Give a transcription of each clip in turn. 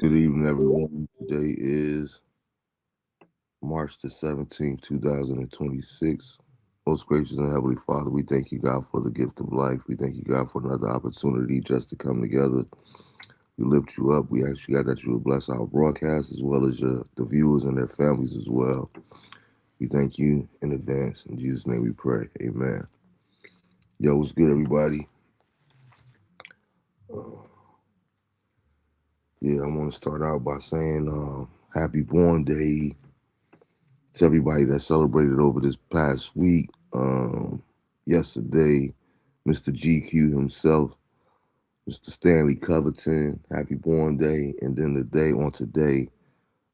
Good evening, everyone. Today is March the 17th, 2026. Most gracious and Heavenly Father, we thank you, God, for the gift of life. We thank you, God, for another opportunity just to come together. We lift you up. We ask you, God, that you will bless our broadcast as well as the viewers and their families as well. We thank you in advance. In Jesus' name we pray. Amen. Yo, what's good, everybody? Uh, yeah, I want to start out by saying happy born day to everybody that celebrated over this past week. Yesterday, Mr. GQ himself, Mr. Stanley Covington, happy born day. And then today,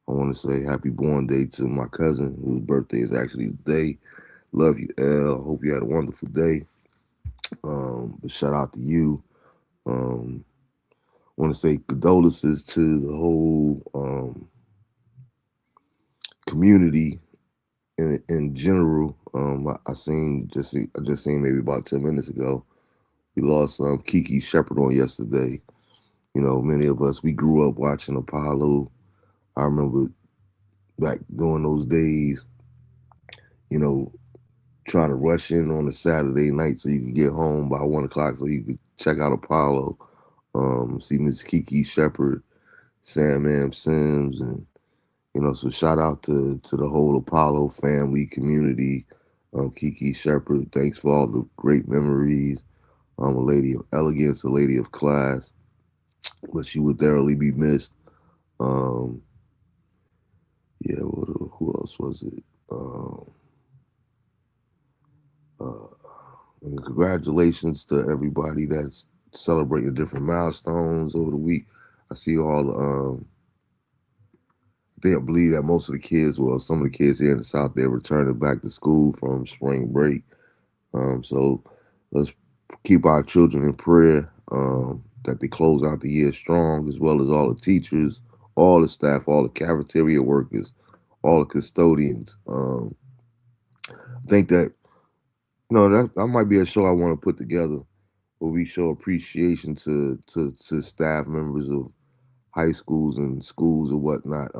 I want to say happy born day to my cousin, whose birthday is actually today. Love you, L. Hope you had a wonderful day. But shout out to you. Um, want to say condolences to the whole community in general. I just seen maybe about 10 minutes ago. We lost Kiki Shepard on yesterday. You know, many of us we grew up watching Apollo. I remember back during those days. You know, trying to rush in on a Saturday night so you could get home by 1 o'clock so you could check out Apollo. See Miss Kiki Shepard, Sam M. Sims, and so shout out to the whole Apollo family community. Kiki Shepard, thanks for all the great memories. A lady of elegance, a lady of class, but she would thoroughly be missed. Um, yeah, who else was it? Uh, and congratulations to everybody that's celebrating different milestones over the week. I see all the they believe that most of the kids, well, some of the kids here in the South, they're returning back to school from spring break. So let's keep our children in prayer that they close out the year strong, as well as all the teachers, all the staff, all the cafeteria workers, all the custodians. I think that that might be a show I want to put together where we show appreciation to staff members of high schools and schools or whatnot.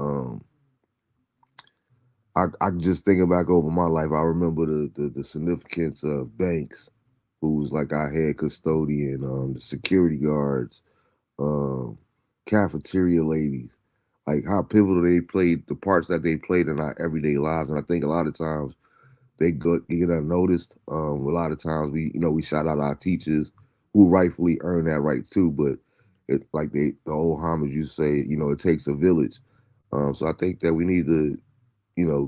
I just thinking back over my life, I remember the significance of Banks, who was like our head custodian, the security guards, um, cafeteria ladies, like how pivotal they played, the parts that they played in our everyday lives. And I think a lot of times get unnoticed. A lot of times we shout out our teachers who rightfully earn that right too, but it like the old homage you say, it takes a village. So I think that we need to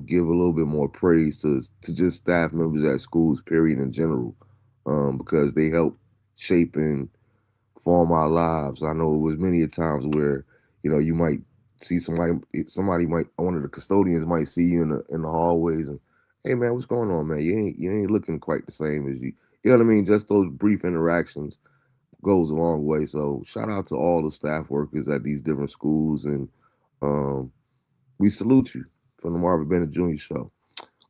give a little bit more praise to just staff members at schools, period, in general, because they help shape and form our lives. I know it was many a times where you might see somebody might one of the custodians might see you in the hallways and, hey man, what's going on, man? You ain't looking quite the same as you. You know what I mean? Just those brief interactions goes a long way. So shout out to all the staff workers at these different schools, and um, we salute you from the Marvin Bennett Jr. Show.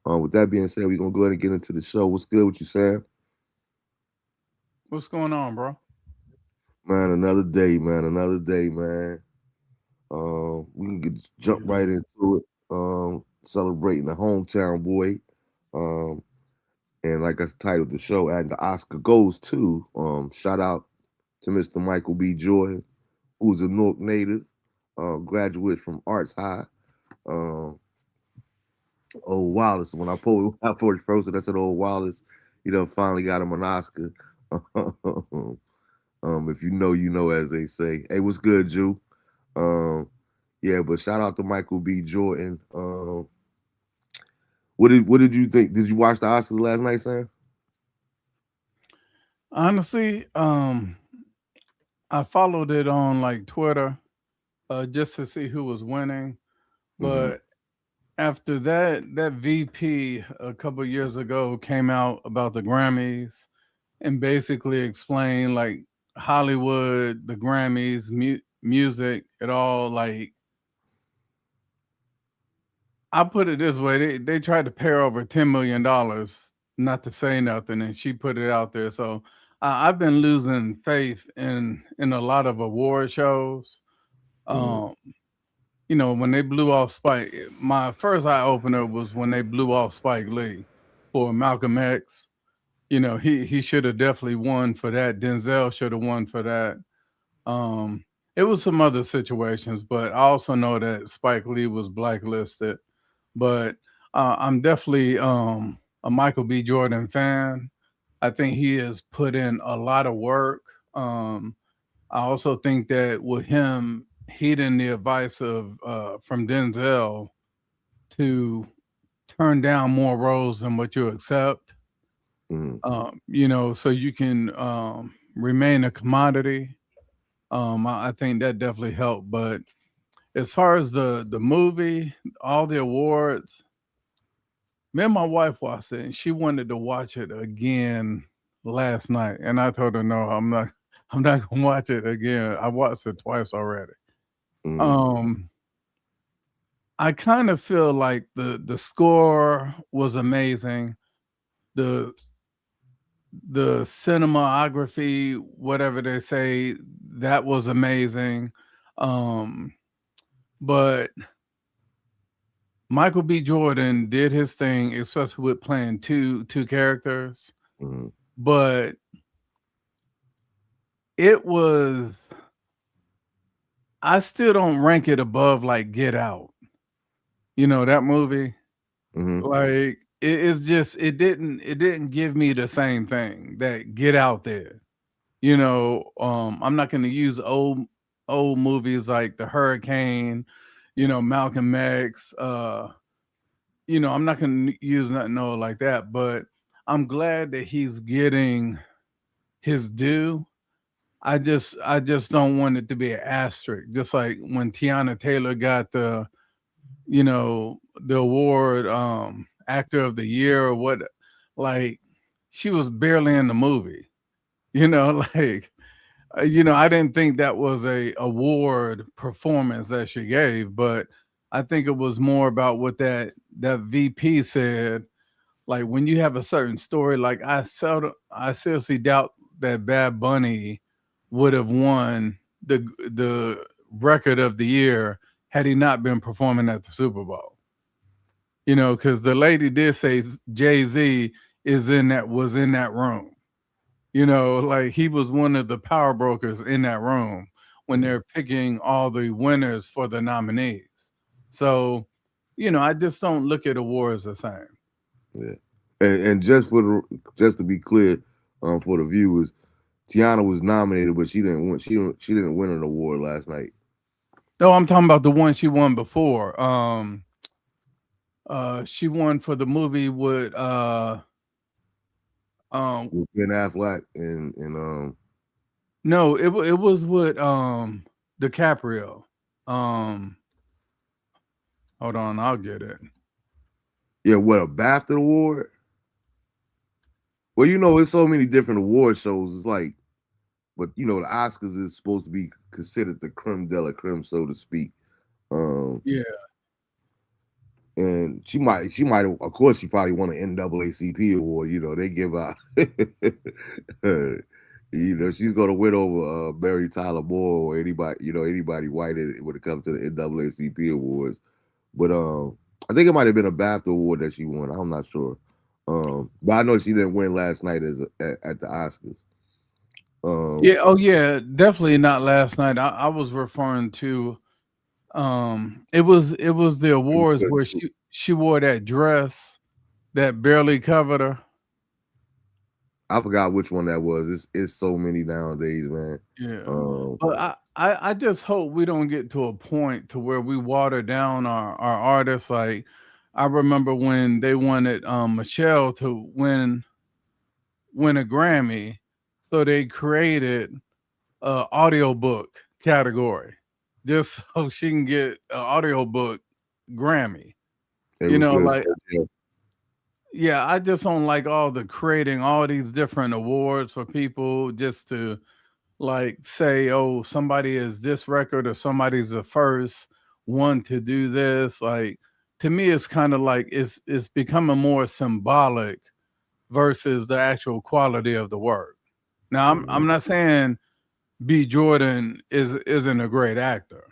With that being said, we're gonna go ahead and get into the show. What's good with you, Sam? What's going on, bro? Man, another day, man. Another day, man. We can jump Yeah. right into it. Celebrating the hometown boy. Um, and like I titled the show, and the Oscar goes to shout out to Mr. Michael B. Jordan, who's a Newark native, graduate from Arts High. Um, Old Wallace. When I posted, I said Old Wallace. Finally got him an Oscar. If you know, you know, as they say. Hey, what's good, Jew? Um, yeah, but shout out to Michael B. Jordan. What did you think? Did you watch the Oscars last night, Sam? Honestly, I followed it on like Twitter, just to see who was winning. Mm-hmm. But after that VP a couple years ago came out about the Grammys and basically explained like Hollywood, the Grammys, music, it all like I put it this way: they tried to pay her over $10 million not to say nothing, and she put it out there. So I've been losing faith in a lot of award shows. Mm-hmm. Um, when they blew off Spike, my first eye opener was when they blew off Spike Lee for Malcolm X. He should have definitely won for that. Denzel should have won for that. Um, it was some other situations, but I also know that Spike Lee was blacklisted. But I'm definitely a Michael B. Jordan fan. I think he has put in a lot of work. I also think that with him heeding the advice of from Denzel to turn down more roles than what you accept, Mm-hmm. so you can remain a commodity. I think that definitely helped. But as far as the movie, all the awards, me and my wife watched it, and she wanted to watch it again last night, and I told her no, I'm not. I'm not gonna watch it again. I watched it twice already. Mm-hmm. Um, I kind of feel like the score was amazing. The the cinematography, whatever they say, that was amazing. Um, but Michael B. Jordan did his thing, especially with playing two characters. Mm-hmm. But it was I still don't rank it above like Get Out. That movie. Mm-hmm. Like it's just it didn't give me the same thing that Get Out there. I'm not going to use old movies like The Hurricane, Malcolm X. I'm not going to use nothing old like that. But I'm glad that he's getting his due. I just don't want it to be an asterisk. Just like when Tiana Taylor got the award, actor of the year or what, like she was barely in the movie. Like I didn't think that was a award performance that she gave, but I think it was more about what that VP said. Like when you have a certain story, like I seriously doubt that Bad Bunny would have won the record of the year had he not been performing at the Super Bowl. Because the lady did say Jay Z was in that room. Like he was one of the power brokers in that room when they're picking all the winners for the nominees. So, I just don't look at awards the same. Yeah. And just to be clear, for the viewers, Tiana was nominated, but she didn't win. She didn't win an award last night. No, I'm talking about the one she won before. She won for the movie with um With Ben Affleck and no, it was with DiCaprio. Um Hold on, I'll get it. yeah, what, a BAFTA award? Well, it's so many different award shows. It's like, but the Oscars is supposed to be considered the creme de la creme, so to speak. Um, Yeah. and she might, of course, she probably won an NAACP award. They give out. She's gonna win over Mary Tyler Moore or anybody white when it comes to the NAACP awards. But I think it might have been a BAFTA award that she won. I'm not sure. But I know she didn't win last night at the Oscars. Um, Yeah, oh yeah, definitely not last night. I was referring to it was the awards where she wore that dress that barely covered her. I forgot which one that was. It's so many nowadays, man. Yeah. Um, But I just hope we don't get to a point to where we water down our artists. Like I remember when they wanted Michelle to win a Grammy, so they created audiobook category, just so she can get an audiobook Grammy. It You was know, good. like, So, yeah. yeah, I just don't like all the creating all these different awards for people just to like say, oh, somebody is this record or somebody's the first one to do this. Like, to me, it's kind of like it's becoming more symbolic versus the actual quality of the work. Now, I'm Mhm. not saying B. Jordan isn't a great actor.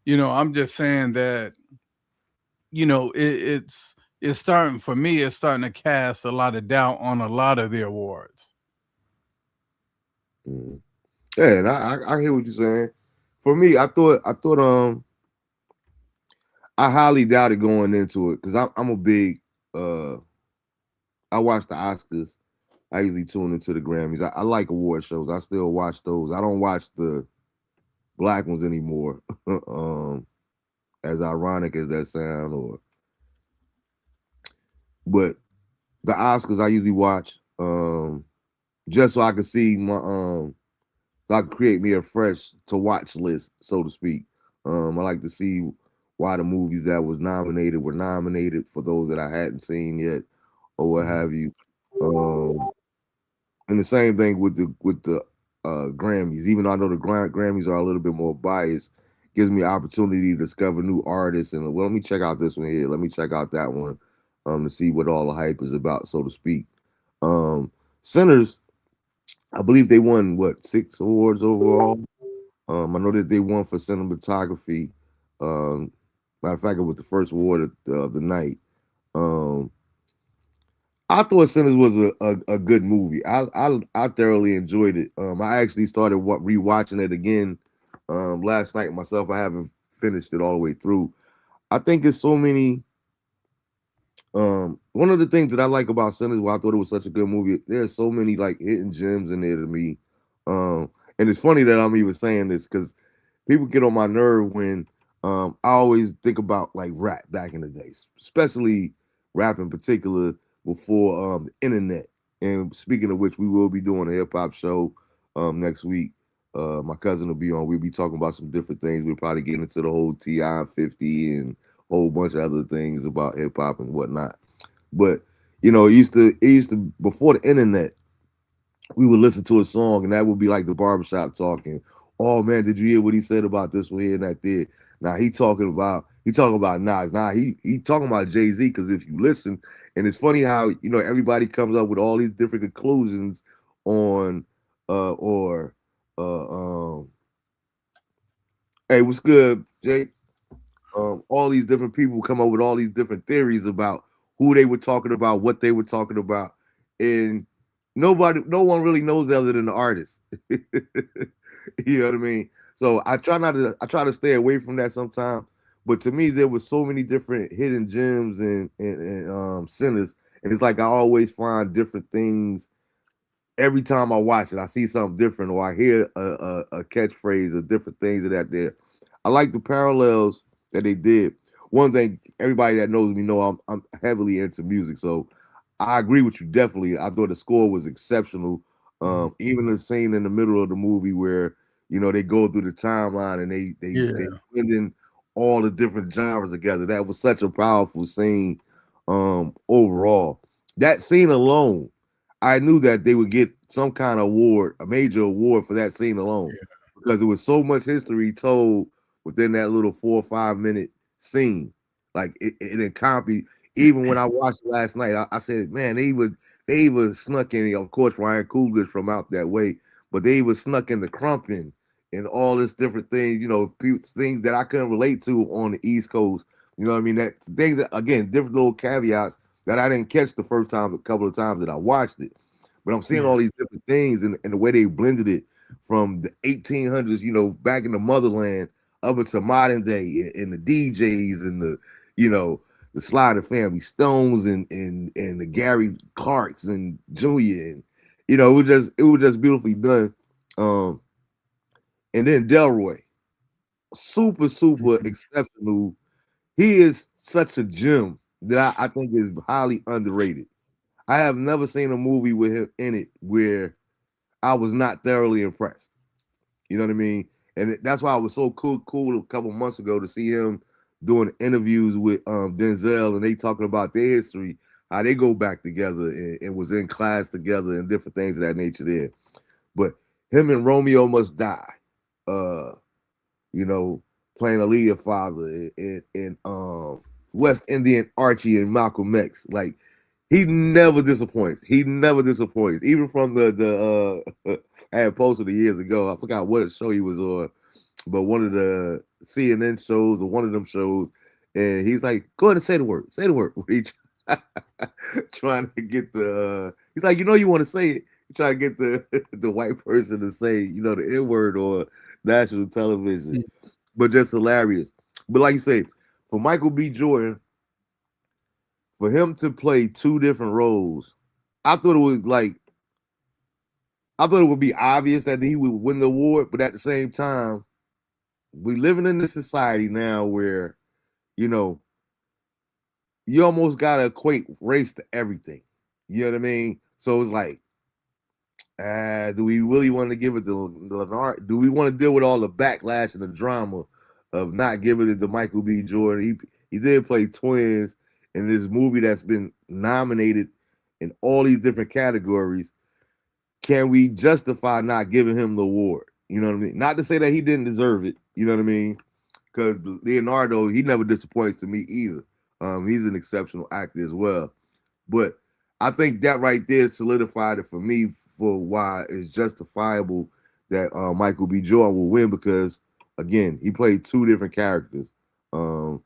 You know, I'm just saying that, you know, it's starting for me. It's starting to cast a lot of doubt on a lot of the awards. Mhm. Yeah, and I hear what you're saying. For me, I highly doubted going into it because I'm a big uh I watch the Oscars. I usually tune into the Grammys. I like award shows. I still watch those. I don't watch the black ones anymore. As ironic as that sound, or but the Oscars I usually watch just so I can see my so I can create me a fresh to watch list, so to speak. I like to see why the movies that was nominated were nominated for those that I hadn't seen yet, or what Mhm. have you. Um, and the same thing with the Grammys. Even though I know the Grammys are a little bit more biased, gives me opportunity to discover new artists. And well, let me check out this one here. Let me check out that one, to see what all the hype is about, so to speak. Um, Sinners, I believe they won what 6 awards overall. I know that they won for cinematography. Um, Matter of fact, it was the first award of the night. Um, I thought Sinners was a good movie. I thoroughly enjoyed it. I actually started rewatching it again last night myself. I haven't finished it all the way through. I think it's so many. One of the things that I like about Sinners, why I thought it was such a good movie, there's so many like hidden gems in there to me. And it's funny that I'm even saying this because people get on my nerve when I always think about like rap back in the days, especially rap in particular before the internet. And speaking of which, we will be doing a hip hop show next week. My cousin will be on. We'll be talking about some different things. We'll probably get into the whole Ti 50 and a whole bunch of other things about hip hop and whatnot. But it used to before the internet, we would listen to a song and that would be like the barbershop talking. Oh man, did you hear what he said about this one here and that there? Now he talking about Nas. Nah, he talking about Jay-Z because if you listen, and it's funny how everybody comes up with all these different conclusions on or hey, what's good, Jake? All these different people come up with all these different theories about who they were talking about, what they were talking about, and no one really knows other than the artist. You know what I mean? So I try to stay away from that sometimes. But to me, there was so many different hidden gems and sinners, and it's like I always find different things every time I watch it. I see something different, or I hear a catchphrase or different things of that there. I like the parallels that they did. One thing, everybody that knows me know I'm heavily into music, so I agree with you definitely. I thought the score was exceptional. Mhm. Even the scene in the middle of the movie where they go through the timeline and they Yeah. blend in all the different genres together. That was such a powerful scene. Overall, that scene alone, I knew that they would get some kind of award, a major award for that scene alone, because there was so much history told within that little 4 or 5 minute scene. Like it encompassed. Even when I watched it last night, I said, "Man, they even snuck in." Of course, Ryan Coogler's from out that way, but they even snuck in the crumping and all this different things. Things that I couldn't relate to on the East Coast. You know what I mean? That things that again, different little caveats that I didn't catch the first time, a couple of times that I watched it. But I'm seeing Yeah. all these different things and the way they blended it from the 1800s, back in the motherland, up into modern day, and the DJs and you know, the Slider Family Stones and the Gary Clarks and Junior, and it was just beautifully done. Um, and then Delroy, super super Mhm. exceptional. He is such a gem that I think is highly underrated. I have never seen a movie with him in it where I was not thoroughly impressed. You know what I mean? And that's why it was so cool a couple months ago to see him doing interviews with Denzel, and they talking about their history, how they go back together and was in class together and different things of that nature there. But him and Romeo Must Die, uh, you know, playing Aaliyah father in West Indian Archie and Malcolm X. Like he never disappoints. He never disappoints. Even from the I had posted it years ago. I forgot what show he was on, but one of the CNN shows or one of them shows, and he's like, "Go ahead and say the word. Say the word." He trying to get he's like, you want to say it. He trying to get the the white person to say, the N word on national television, but just hilarious. But like you say, for Michael B. Jordan, for him to play two different roles, I thought it was like I thought it would be obvious that he would win the award, but at the same time, we living in this society now where you know you almost gotta equate race to everything. You know what I mean? So it's like, do we really want to give it to Leonard? Do we want to deal with all the backlash and the drama of not giving it to Michael B. Jordan? He did play twins in this movie that's been nominated in all these different categories. Can we justify not giving him the award? You know what I mean? Not to say that he didn't deserve it. You know what I mean? Because Leonardo, he never disappoints to me either. He's an exceptional actor as well. But I think that right there solidified it for me for why it's justifiable that Michael B. Jordan will win because, again, he played two different characters. Um,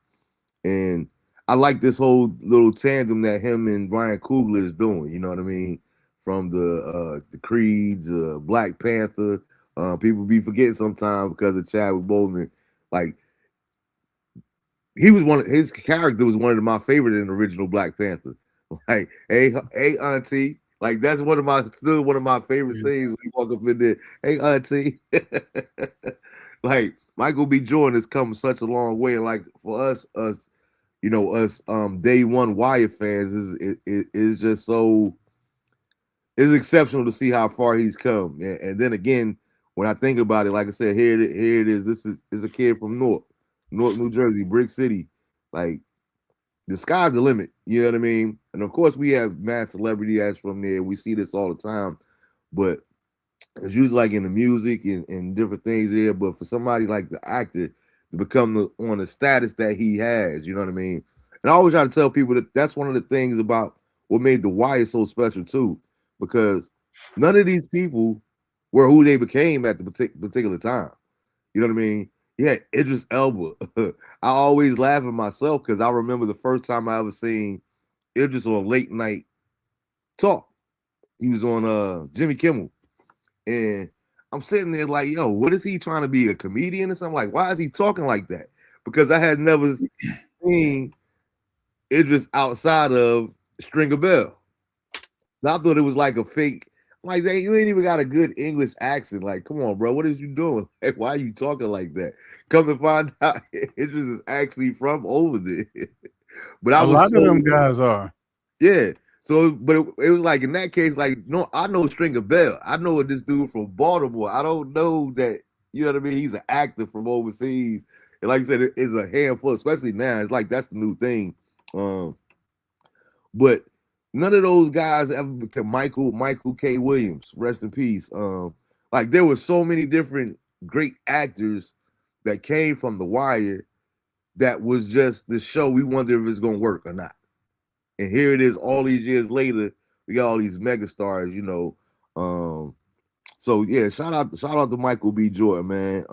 and I like this whole little tandem that him and Ryan Coogler is doing. You know what I mean? From the Creeds, Black Panther. People be forgetting sometimes because of Chadwick Boseman. Like he was his character was one of my favorite in the original Black Panther. Like, hey, auntie. Like that's still one of my favorite scenes when you walk up in there. Hey, auntie. Like Michael B. Jordan has come such a long way. And like for us day one Wire fans is just so it's exceptional to see how far he's come. And then again, when I think about it, like I said, here it is. This is a kid from North New Jersey, Brick City. Like the sky's the limit. You know what I mean? And of course, we have mass celebrity acts from there. We see this all the time, but it's usually like in the music and different things there. But for somebody like the actor to become on the status that he has, you know what I mean? And I always try to tell people that that's one of the things about what made The Wire so special too, because none of these people were who they became at the particular time. You know what I mean? Yeah, Idris Elba. I always laugh at myself because I remember the first time I ever seen Idris on late night talk. He was on Jimmy Kimmel. And I'm sitting there like, yo, what is he trying to be, a comedian or something? Like, why is he talking like that? Because I had never seen Idris outside of Stringer Bell. I thought it was like a fake. Like, hey, you ain't even got a good English accent. Like, come on, bro, what is you doing? Like, why are you talking like that? Come to find out, Idris is actually from over there. But I A was lot of so them guys are. yeah. So, but it was like in that case, like, no, I know Stringer Bell. I know this dude from Baltimore. I don't know that, you know what I mean? He's an actor from overseas. And like you said, it's a handful, especially now. It's like that's the new thing. Um, but none of those guys ever became Michael K. Williams, rest in peace. Like there were so many different great actors that came from The Wire that was just the show. We wonder if it's gonna work or not. And here it is, all these years later, we got all these megastars. Um, so yeah, shout out to Michael B. Jordan, man,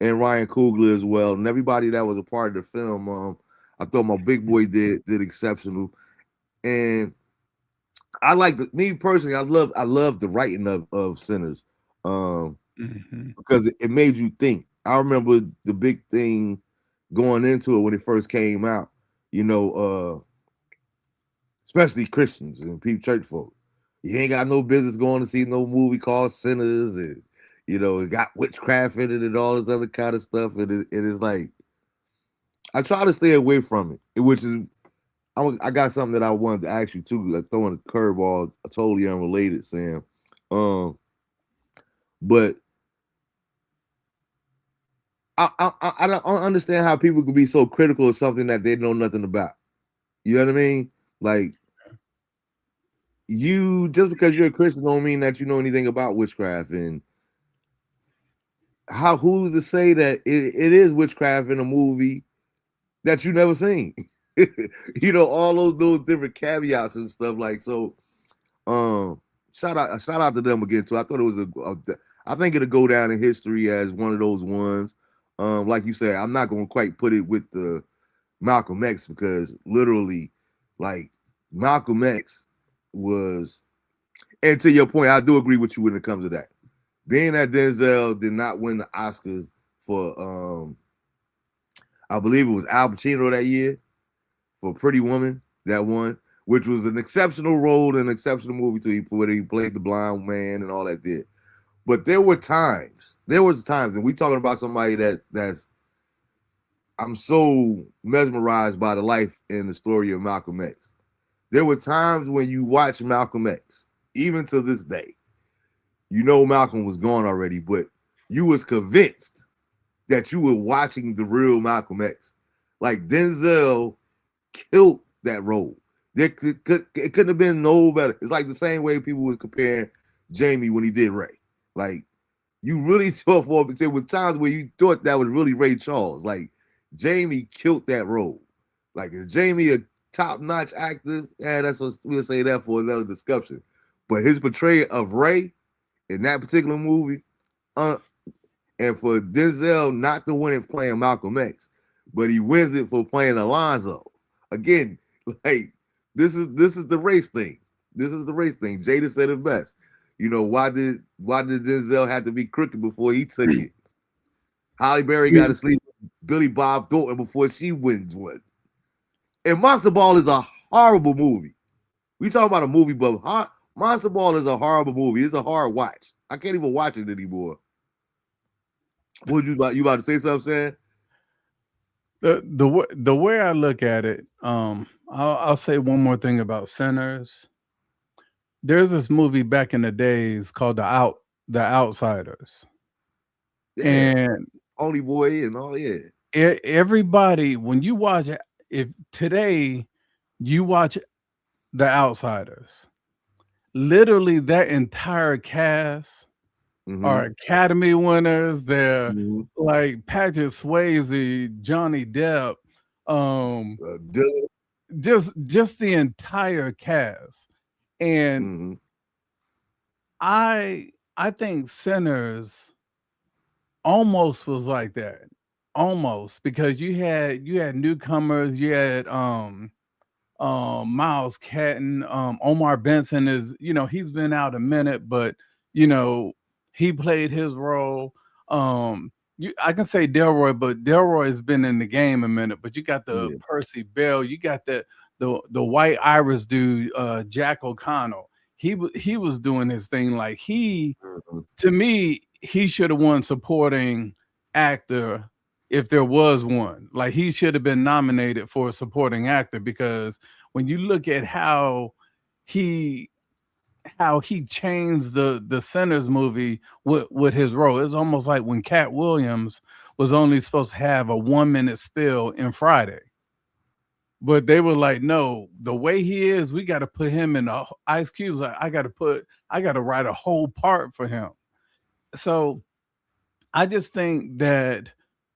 and Ryan Coogler as well, and everybody that was a part of the film. I thought my big boy did exceptional, and I like me personally. I love the writing of Sinners, Mhm. because it made you think. I remember the big thing going into it when it first came out. You know, especially Christians and people, church folk. You ain't got no business going to see no movie called Sinners, and it got witchcraft in it and all this other kind of stuff. And it is like I try to stay away from it, which is I got something that I wanted to ask you too, like throwing a curveball, totally unrelated, Sam. Um, but I don't understand how people could be so critical of something that they know nothing about. You know what I mean? Like you just because you're a Christian don't mean that you know anything about witchcraft. And how who's to say that it is witchcraft in a movie that you never seen? You know, all those different caveats and stuff like so. Um, shout out to them again too. I thought it was I think it'll go down in history as one of those ones. Like you said, I'm not gonna quite put it with the Malcolm X because literally, like Malcolm X was, and to your point, I do agree with you when it comes to that. Being that Denzel did not win the Oscar for, I believe it was Al Pacino that year for Pretty Woman that won, which was an exceptional role and an exceptional movie too. Where he played the blind man and all that did. But there was times, and we talking about somebody that's I'm so mesmerized by the life and the story of Malcolm X. There were times when you watch Malcolm X, even to this day, you know Malcolm was gone already, but you was convinced that you were watching the real Malcolm X. Like Denzel killed that role. It couldn't have been no better. It's like the same way people was comparing Jamie when he did Ray. Like you really thought for there was times where you thought that was really Ray Charles. Like Jamie killed that role. Like is Jamie a top notch actor? Yeah, we'll say that for another discussion. But his portrayal of Ray in that particular movie, uh, and for Denzel not to win it playing Malcolm X, but he wins it for playing Alonzo. Again, like this is the race thing. This is the race thing. Jada said it best. You know, why did Denzel have to be crooked before he took it? Holly Berry got to sleep with Billy Bob Thornton before she wins one. And Monster Ball is a horrible movie. We talk about a movie, but Monster Ball is a horrible movie. It's a hard watch. I can't even watch it anymore. What you about? You about to say something, Sam? The way I look at it, I'll say one more thing about Sinners. There's this movie back in the days called The Outsiders, Yeah, and Only Boy and all. Yeah. everybody when you watch it, if today you watch The Outsiders, literally that entire cast Mm-hmm. are Academy winners. They're Mm-hmm. like Patrick Swayze, Johnny Depp, um, Dylan. just the entire cast. And Mm-hmm. I think Sinners almost was like that. Almost because you had newcomers, you had Miles Catton, Omar Benson is, he's been out a minute, but you know, he played his role. I can say Delroy, but Delroy has been in the game a minute, but you got the Yeah. Percy Bell, you got the white Irish dude, Jack O'Connell. He was doing his thing. Like Mm-hmm. to me, he should have won supporting actor if there was one. Like he should have been nominated for a supporting actor because when you look at he he changed the Sinners movie with his role, it's almost like when Cat Williams was only supposed to have a 1 minute spill in Friday. But they were like, no, the way he is, we got to put him in the Ice Cubes. I got to write a whole part for him. So I just think that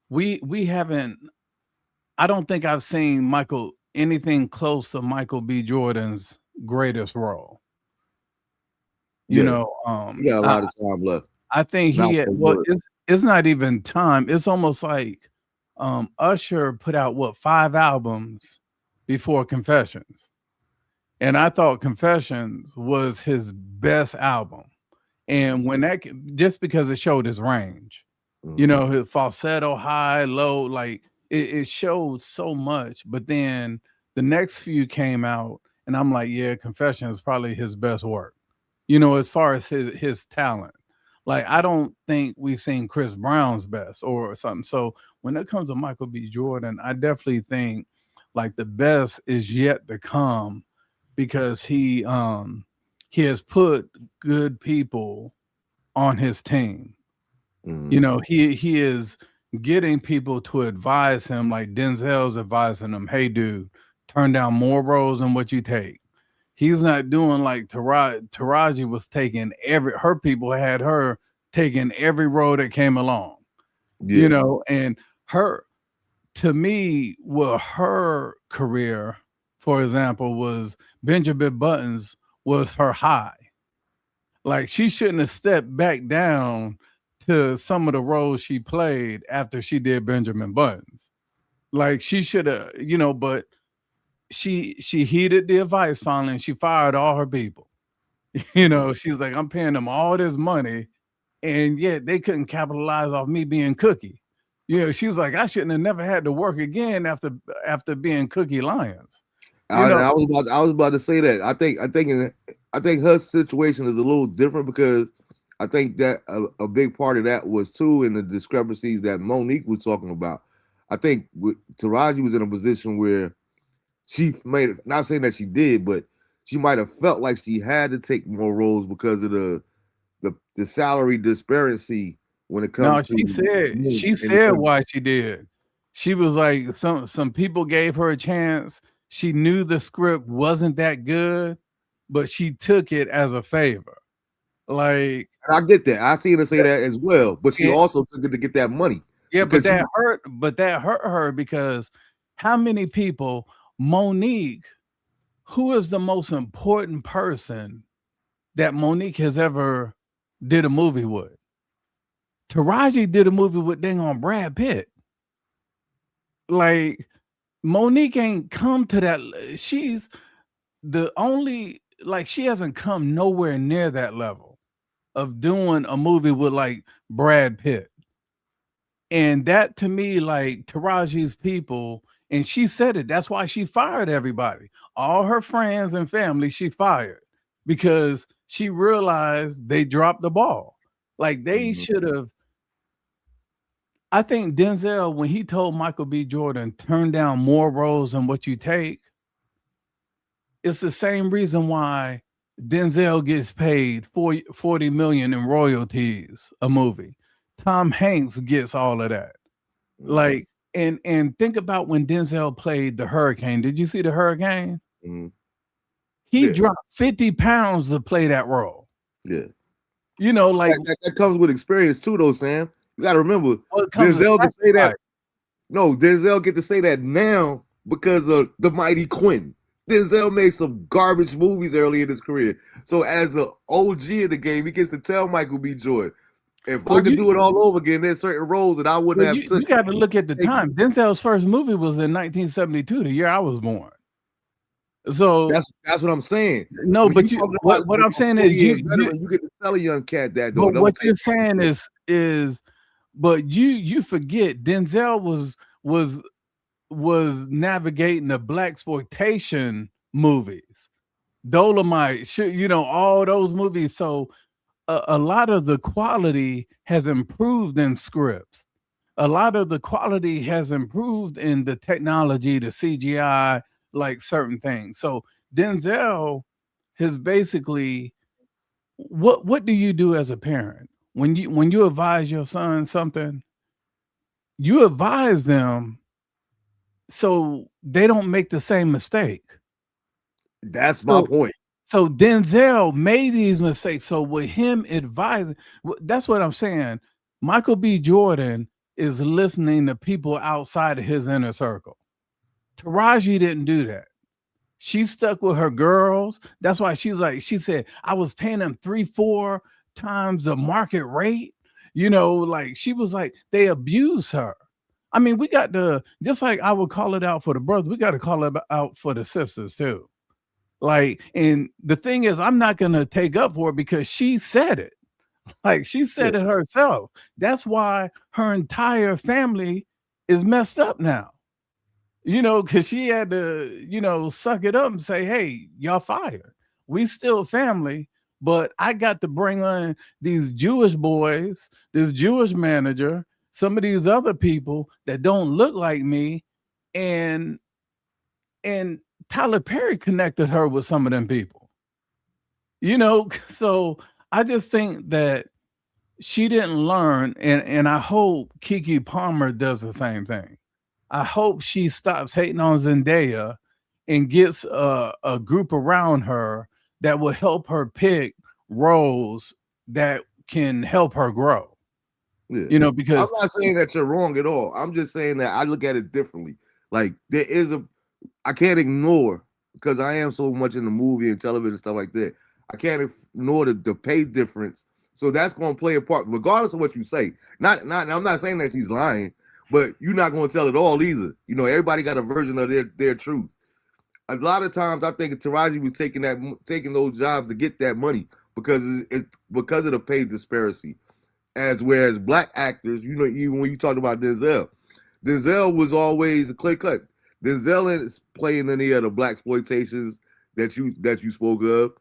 we haven't. I don't think I've seen Michael anything close to Michael B. Jordan's greatest role. You Yeah. know, You got a lot of time left. I think Not he had, so well, good. it's not even time. It's almost like Usher put out what 5 albums before Confessions, and I thought Confessions was his best album. And Mm-hmm. when just because it showed his range, Mm-hmm. his falsetto, high, low, like it showed so much. But then the next few came out, and I'm like, yeah, Confession is probably his best work. As far as his talent. Like I don't think we've seen Chris Brown's best or something. So when it comes to Michael B. Jordan, I definitely think like the best is yet to come because he has put good people on his team. Mm-hmm. He is getting people to advise him, like Denzel's advising him, hey, dude, turn down more roles than what you take. He's not doing like Taraji was taking her people had her taking every role that came along, Yeah. and her, to me, well, her career, for example, was Benjamin Buttons was her high. Like she shouldn't have stepped back down to some of the roles she played after she did Benjamin Buttons. Like she should have, but she heeded the advice finally and she fired all her people. She's like, I'm paying them all this money, and yet they couldn't capitalize off me being Cookie. She was like, I shouldn't have never had to work again after being Cookie Lyons. You know, I was about to say that. I think her situation is a little different because I think that a big part of that was too in the discrepancies that Monique was talking about. I think Taraji was in a position where she made it, not saying that she did, but she might have felt like she had to take more roles because of the salary disparity when it no, comes to she said why she did. She was like, some people gave her a chance. She knew the script wasn't that good, but she took it as a favor. Like, and I get that. I seen her say that as well, but she yeah, also took it to get that money yeah, but because she that hurt her because how many people, Monique, who is the most important person that Monique has ever did a movie with? Taraji did a movie with dang on Brad Pitt. Like Monique ain't come to that. She's the only, like, she hasn't come nowhere near that level of doing a movie with like Brad Pitt. And that to me, like Taraji's people, and she said it. That's why she fired everybody, all her friends and family. She fired because she realized they dropped the ball. Like they Mhm. should have. I think Denzel, when he told Michael B. Jordan, turn down more roles than what you take, it's the same reason why Denzel gets paid 40 million in royalties a movie. Tom Hanks gets all of that. Mhm. Like, and think about when Denzel played the Hurricane. Did you see the Hurricane? Mhm. He Yeah, dropped 50 pounds to play that role. yeah. Like That comes with experience too, though, Sam. You got to remember, what comes with Denzel can say that. sacrifice. No, Denzel get to say that now because of the Mighty Quinn. Denzel made some garbage movies early in his career. So as an OG in the game, he gets to tell Michael B. Jordan, if I Well, could you do it all over again, there's certain roles that I wouldn't well, have you got to look at the taken. time. Denzel's first movie was in 1972, the year I was born. So That's what I'm saying. no, When you but you talking about what I'm a saying is 40-year veteran, you get to tell a young cat that though. but Don't what take you're saying is but you forget Denzel was navigating the black exploitation movies, Dolomite, all those movies. So a lot of the quality has improved in scripts. A lot of the quality has improved in the technology, the CGI, like certain things. So Denzel has basically, what do you do as a parent when you advise your son something? You advise them so they don't make the same mistake. that's my So point. so Denzel made these mistakes. So with him advising, that's what I'm saying. Michael B. Jordan is listening to people outside of his inner circle. Taraji didn't do that. She stuck with her girls. That's why she said, I was paying them 3-4 times the market rate. Like she was like, they abuse her. I mean, we got to, just like I would call it out for the brothers, we got to call it out for the sisters too. Like, and the thing is, I'm not gonna take up for it because she said it. Like she Yeah, said it herself. That's why her entire family is messed up now. Because she had to, suck it up and say, "Hey, y'all fired. We still family, but I got to bring on these Jewish boys, this Jewish manager, some of these other people that don't look like me, and and Tyler Perry connected her with some of them people." So I just think that she didn't learn, and I hope Kiki Palmer does the same thing. I hope she stops hating on Zendaya and gets a group around her that will help her pick roles that can help her grow. Yeah. You know, I'm because not saying that you're wrong at all. I'm just saying that I look at it differently. Like there is a I can't ignore because I am so much in the movie and television and stuff like that. I can't ignore the pay difference. So that's going to play a part, regardless of what you say. Not. I'm not saying that she's lying, but you're not going to tell it all either. You know, everybody got a version of their truth. A lot of times, I think Taraji was taking those jobs to get that money because it's because of the pay disparity. As whereas black actors, you know, even when you talk about Denzel, Denzel was always a clear cut. Denzel is playing any of the black exploitations that you spoke of,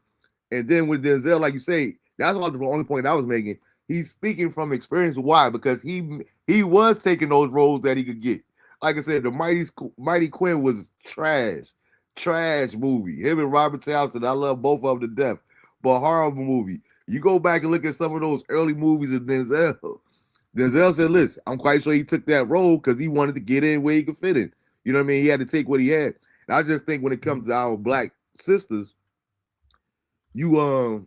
and then with Denzel, like you say, that's all the only point I was making. He's speaking from experience. Why? Because he was taking those roles that he could get. Like I said, the Mighty Quinn was trash movie. Him and Robert Townsend, I love both of them to death, but horrible movie. You go back and look at some of those early movies of Denzel. Denzel said, "Listen, I'm quite sure he took that role because he wanted to get in where he could fit in. You know what I mean? He had to take what he had." And I just think when it comes to our black sisters, you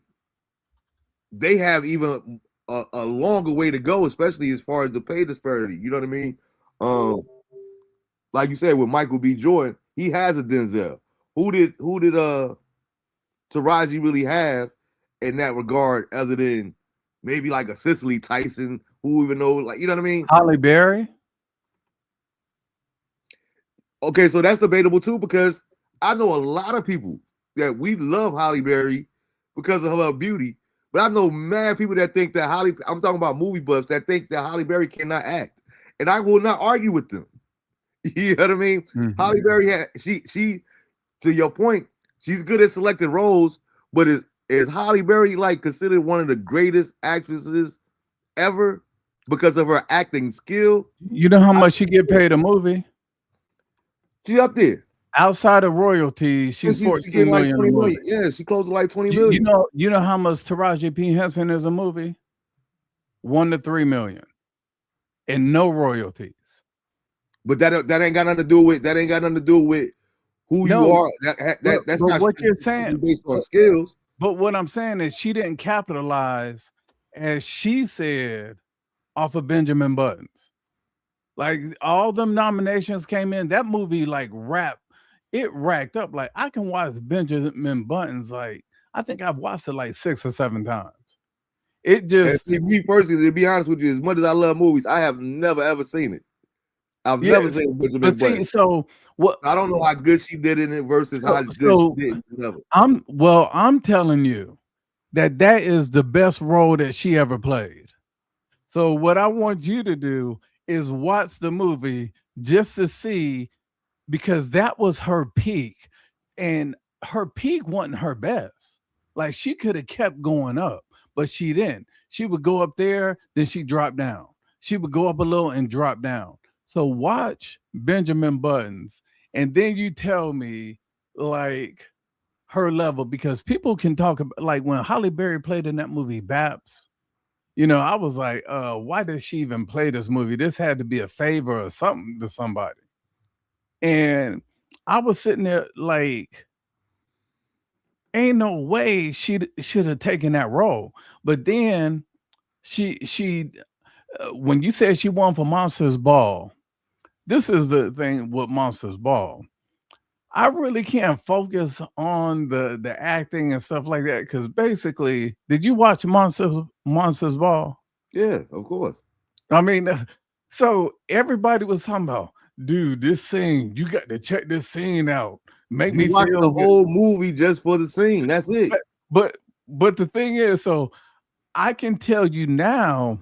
they have even a longer way to go, especially as far as the pay disparity. You know what I mean? Um, like you said with Michael B. Jordan, he has a Denzel. Who did Taraji really have in that regard, other than maybe like a Cicely Tyson, who even know, like, you know what I mean? Holly Berry. Okay, so that's debatable too because I know a lot of people that we love Holly Berry because of her beauty, but I know mad people that think that I'm talking about movie buffs that think that Holly Berry cannot act, and I will not argue with them. You know what I mean? Holly Mhm. Berry had she to your point, she's good at selecting roles, but is Holly Berry like considered one of the greatest actresses ever because of her acting skill? You know how much she get paid a movie? She up there. Outside of royalties, And she's she getting 14 like million a 20 movie. million. Yeah, she closed to like 20 You, you million. know, you know how much Taraji P. Henson is a movie? 1 to 3 million, and no royalties. But that ain't got nothing to do with who you No, are. That's but not what you're saying, based on but, skills. but what I'm saying is she didn't capitalize, as she said, off of Benjamin Buttons. Like all them nominations came in, that movie like it racked up. Like I can watch Benjamin Buttons. Like I think I've watched it like 6 or 7 times. It And just see, me personally, to be honest with you, as much as I love movies, I have never ever seen it. I've never yes. seen But Benjamin see, Button. so what? I don't know how good she did in it versus So how good she so did. Never. I'm telling you that is the best role that she ever played. So what I want you to do is watch the movie just to see, because that was her peak, and her peak wasn't her best. Like she could have kept going up, but she didn't. She would go up there, then she dropped down. She would go up a little and drop down. So watch Benjamin Buttons, and then you tell me like her level, because people can talk about, like when Holly Berry played in that movie Baps. I was like, why did she even play this movie? This had to be a favor or something to somebody. And I was sitting there like, ain't no way she should have taken that role. But then she when you said she won for Monsters Ball, this is the thing with Monsters Ball. I really can't focus on the acting and stuff like that, because basically, did you watch Monsters Ball? Yeah, of course. I mean, so everybody was talking about, dude, this scene, you got to check this scene out. Make You me watch feel the good. whole movie just for the scene. That's it. But but but the thing is, so I can tell you now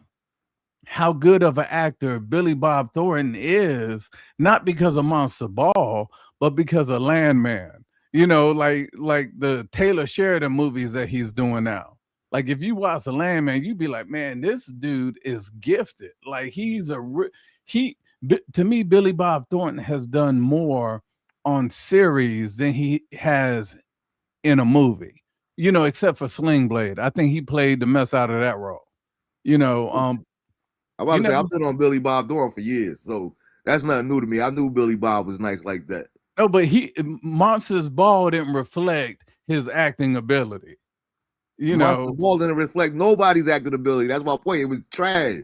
how good of an actor Billy Bob Thornton is, not because of Monster Ball, but because of Landman. Like the Taylor Sheridan movies that he's doing now. Like if you watch the Landman, you'd be like, man, this dude is gifted. Like to me, Billy Bob Thornton has done more on series than he has in a movie. Except for Sling Blade. I think he played the mess out of that role. You know, I'm about you to say never I've been on Billy Bob Thornton for years, so that's nothing new to me. I knew Billy Bob was nice like that. no, but he Monsters Ball didn't reflect his acting ability. You Monster know, Ball didn't reflect nobody's acting ability. That's my point. It was trash.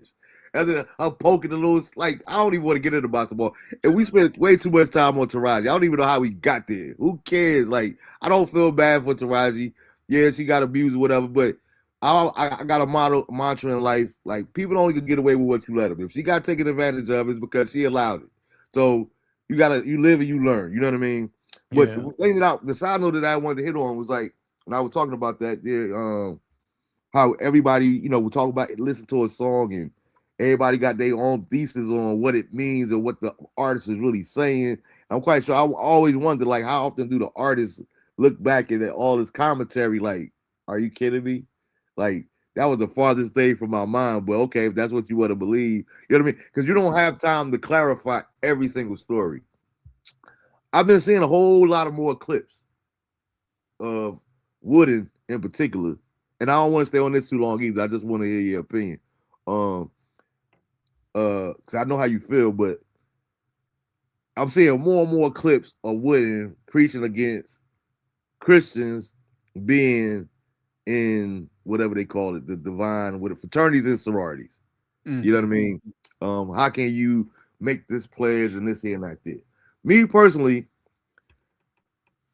I'm poking the little like I don't even want to get into basketball. And we spent way too much time on Taraji. I don't even know how we got there. Who cares? Like I don't feel bad for Taraji. Yeah, she got abused or whatever, but I got a mantra in life. Like people don't even get away with what you let them. If she got taken advantage of, it's because she allowed it. So you live and you learn. You know what I mean? But yeah, the thing the side note that I wanted to hit on was like when I was talking about that, yeah, how everybody, we talk about it, listen to a song and everybody got their own thesis on what it means and what the artist is really saying. I'm quite sure I always wonder like how often do the artists look back at all this commentary like, are you kidding me? Like that was the farthest thing from my mind. But okay, if that's what you want to believe, you know what I mean? Because you don't have time to clarify every single story. I've been seeing a whole lot of more clips of Wooden in particular, and I don't want to stay on this too long either. I just want to hear your opinion. Um, because I know how you feel, but I'm seeing more and more clips of Wooden preaching against Christians being in whatever they call it, the divine, with the fraternities and sororities. You know what I mhm, mean? How can you make this pledge and this here and that there? Me personally,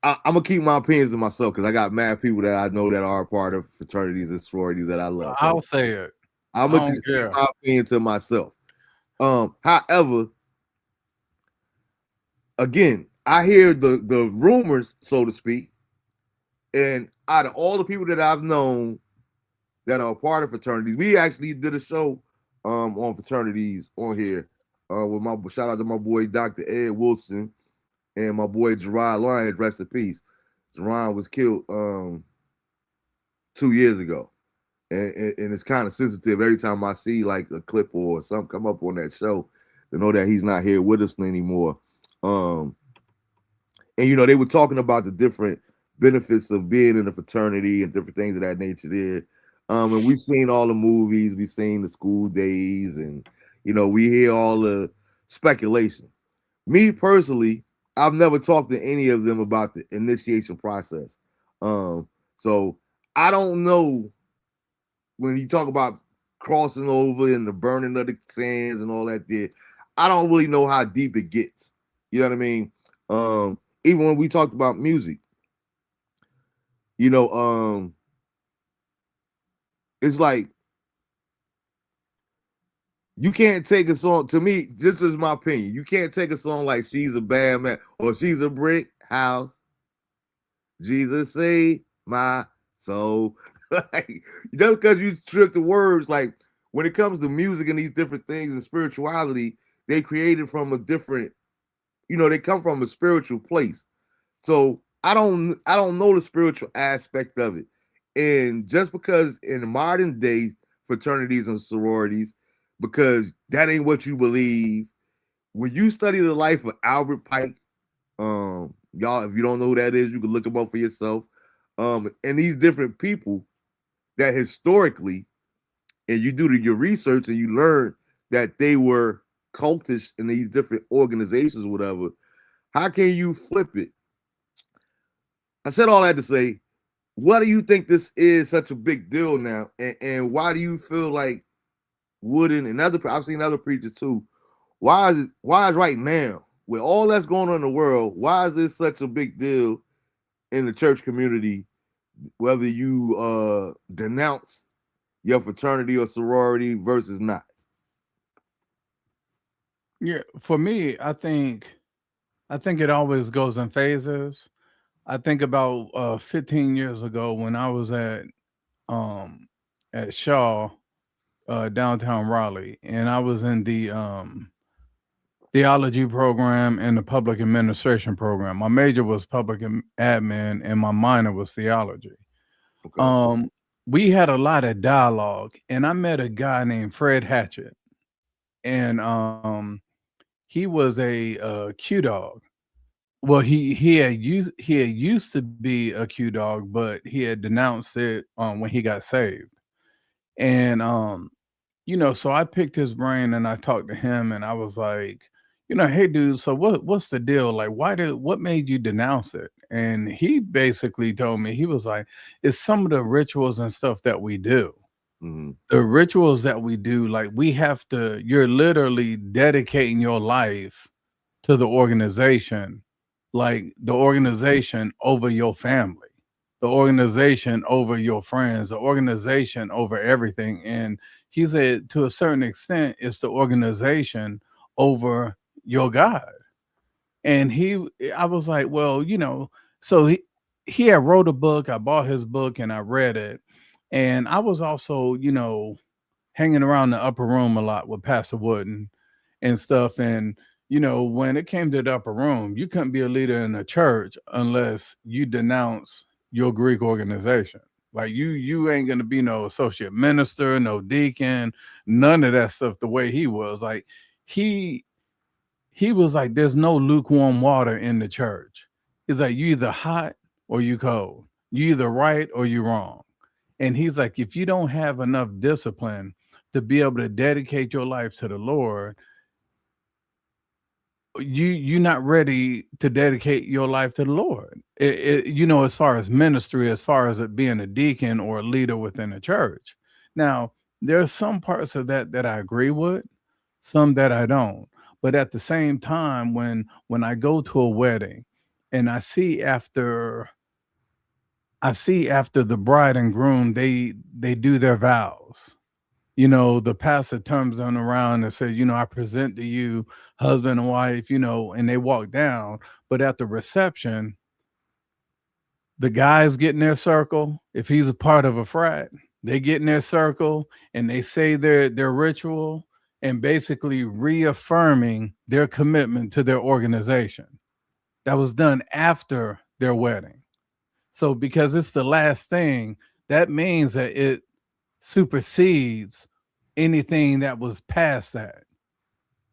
I'm gonna keep my opinions to myself because I got mad people that I know that are part of fraternities and sororities that I love. So I'll say it. I'm I gonna don't keep care. my opinion to myself. However, again, I hear the rumors, so to speak, and out of all the people that I've known that are a part of fraternities, we actually did a show on fraternities on here. With my shout out to my boy Dr. Ed Wilson and my boy Gerard Lyons, rest in peace. Gerard was killed 2 years ago. And it's kind of sensitive every time I see like a clip or something come up on that show to know that he's not here with us anymore. Um, and they were talking about the different benefits of being in a fraternity and different things of that nature there. And we've seen all the movies, we've seen the school days, and we hear all the speculation. Me personally, I've never talked to any of them about the initiation process. So I don't know when you talk about crossing over and the burning of the sands and all that there, I don't really know how deep it gets. You know what I mean? Even when we talked about music, you know, um, it's like you can't take a song. To me, this is my opinion. You can't take a song like "She's a Bad Man" or "She's a Brick House." Jesus save my soul. Like just because you strip the words, like when it comes to music and these different things and spirituality, they created from a different, they come from a spiritual place. So I don't know the spiritual aspect of it. And just because in modern day fraternities and sororities, because that ain't what you believe, when you study the life of Albert Pike, y'all, if you don't know who that is, you can look him up for yourself. And these different people that historically, and you do your research and you learn that they were cultish in these different organizations or whatever. How can you flip it? I said all that to say, why do you think this is such a big deal now? And why do you feel like Wooden and I've seen other preachers too. Why is right now, with all that's going on in the world, why is this such a big deal in the church community, whether you denounce your fraternity or sorority versus not? Yeah, for me, I think it always goes in phases. I think about 15 years ago when I was um at Shaw, downtown Raleigh, and I was in the theology program and the public administration program. My major was public admin, and my minor was theology. Okay. Um, we had a lot of dialogue, and I met a guy named Fred Hatchett, and he was a Q dog. Well, he had used to be a Q dog, but he had denounced it when he got saved, and So I picked his brain and I talked to him and I was like, hey dude, so what's the deal? Like what made you denounce it? And he basically told me, he was like, it's some of the rituals and stuff that we do. Hmm. The rituals that we do, like we have to, you're literally dedicating your life to the organization, like the organization over your family, the organization over your friends, the organization over everything. And he said, to a certain extent, it's the organization over your God. And I was like, well, so he had wrote a book. I bought his book and I read it. And I was also, hanging around the upper room a lot with Pastor Wooden and stuff. And when it came to the upper room, you couldn't be a leader in a church unless you denounce your Greek organization. Like you ain't gonna be no associate minister, no deacon, none of that stuff. The way he was, like he he was like, "There's no lukewarm water in the church." He's like, "You either hot or you cold. You either right or you wrong." And he's like, if you don't have enough discipline to be able to dedicate your life to the Lord, you're not ready to dedicate your life to the Lord. As far as ministry, as far as it being a deacon or a leader within a church. Now, there are some parts of that that I agree with, some that I don't. But at the same time, when I go to a wedding and I see after the bride and groom, they do their vows. The pastor turns them around and says, I present to you husband and wife, and they walk down. But at the reception, the guys get in their circle. If he's a part of a frat, they get in their circle and they say their ritual and basically reaffirming their commitment to their organization. That was done after their wedding. So because it's the last thing, that means that it supersedes anything that was past that.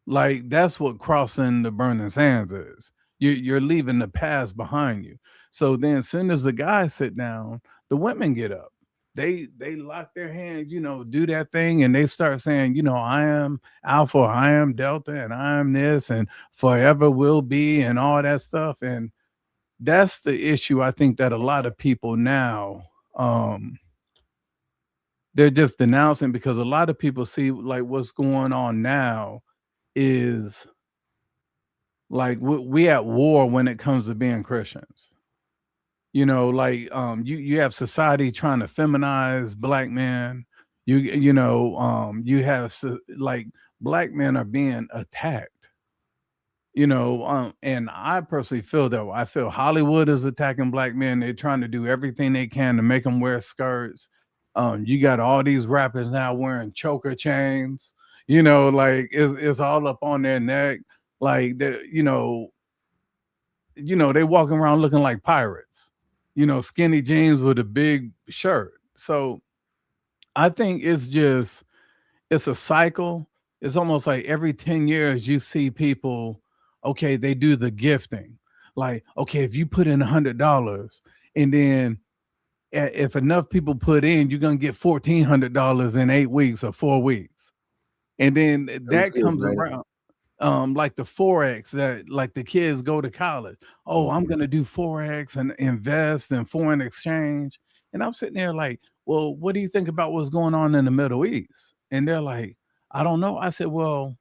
Like that's what crossing the burning sands is. You're leaving the past behind you. So then, as soon as the guys sit down, the women get up. They lock their hands, do that thing, and they start saying, I am Alpha, I am Delta, and I am this, and forever will be, and all that stuff. And that's the issue. I think that a lot of people now, they're just denouncing because a lot of people see like what's going on now is like we at war when it comes to being Christians. Like you have society trying to feminize black men. You have like black men are being attacked. And I personally feel that way. I feel Hollywood is attacking black men. They're trying to do everything they can to make them wear skirts. You got all these rappers now wearing choker chains. Like it's all up on their neck. Like they walking around looking like pirates. Skinny jeans with a big shirt. So I think it's a cycle. It's almost like every 10 years you see people, okay, they do the gifting. Like, okay, if you put in $100 and then if enough people put in, you're gonna get $1,400 in 8 weeks or 4 weeks. And then That's that it, comes man. around. Like the forex that like the kids go to college. Oh, I'm Hmm. gonna do forex and invest in foreign exchange. And I'm sitting there like, well, what do you think about what's going on in the Middle East? And they're like, I don't know. I said, well,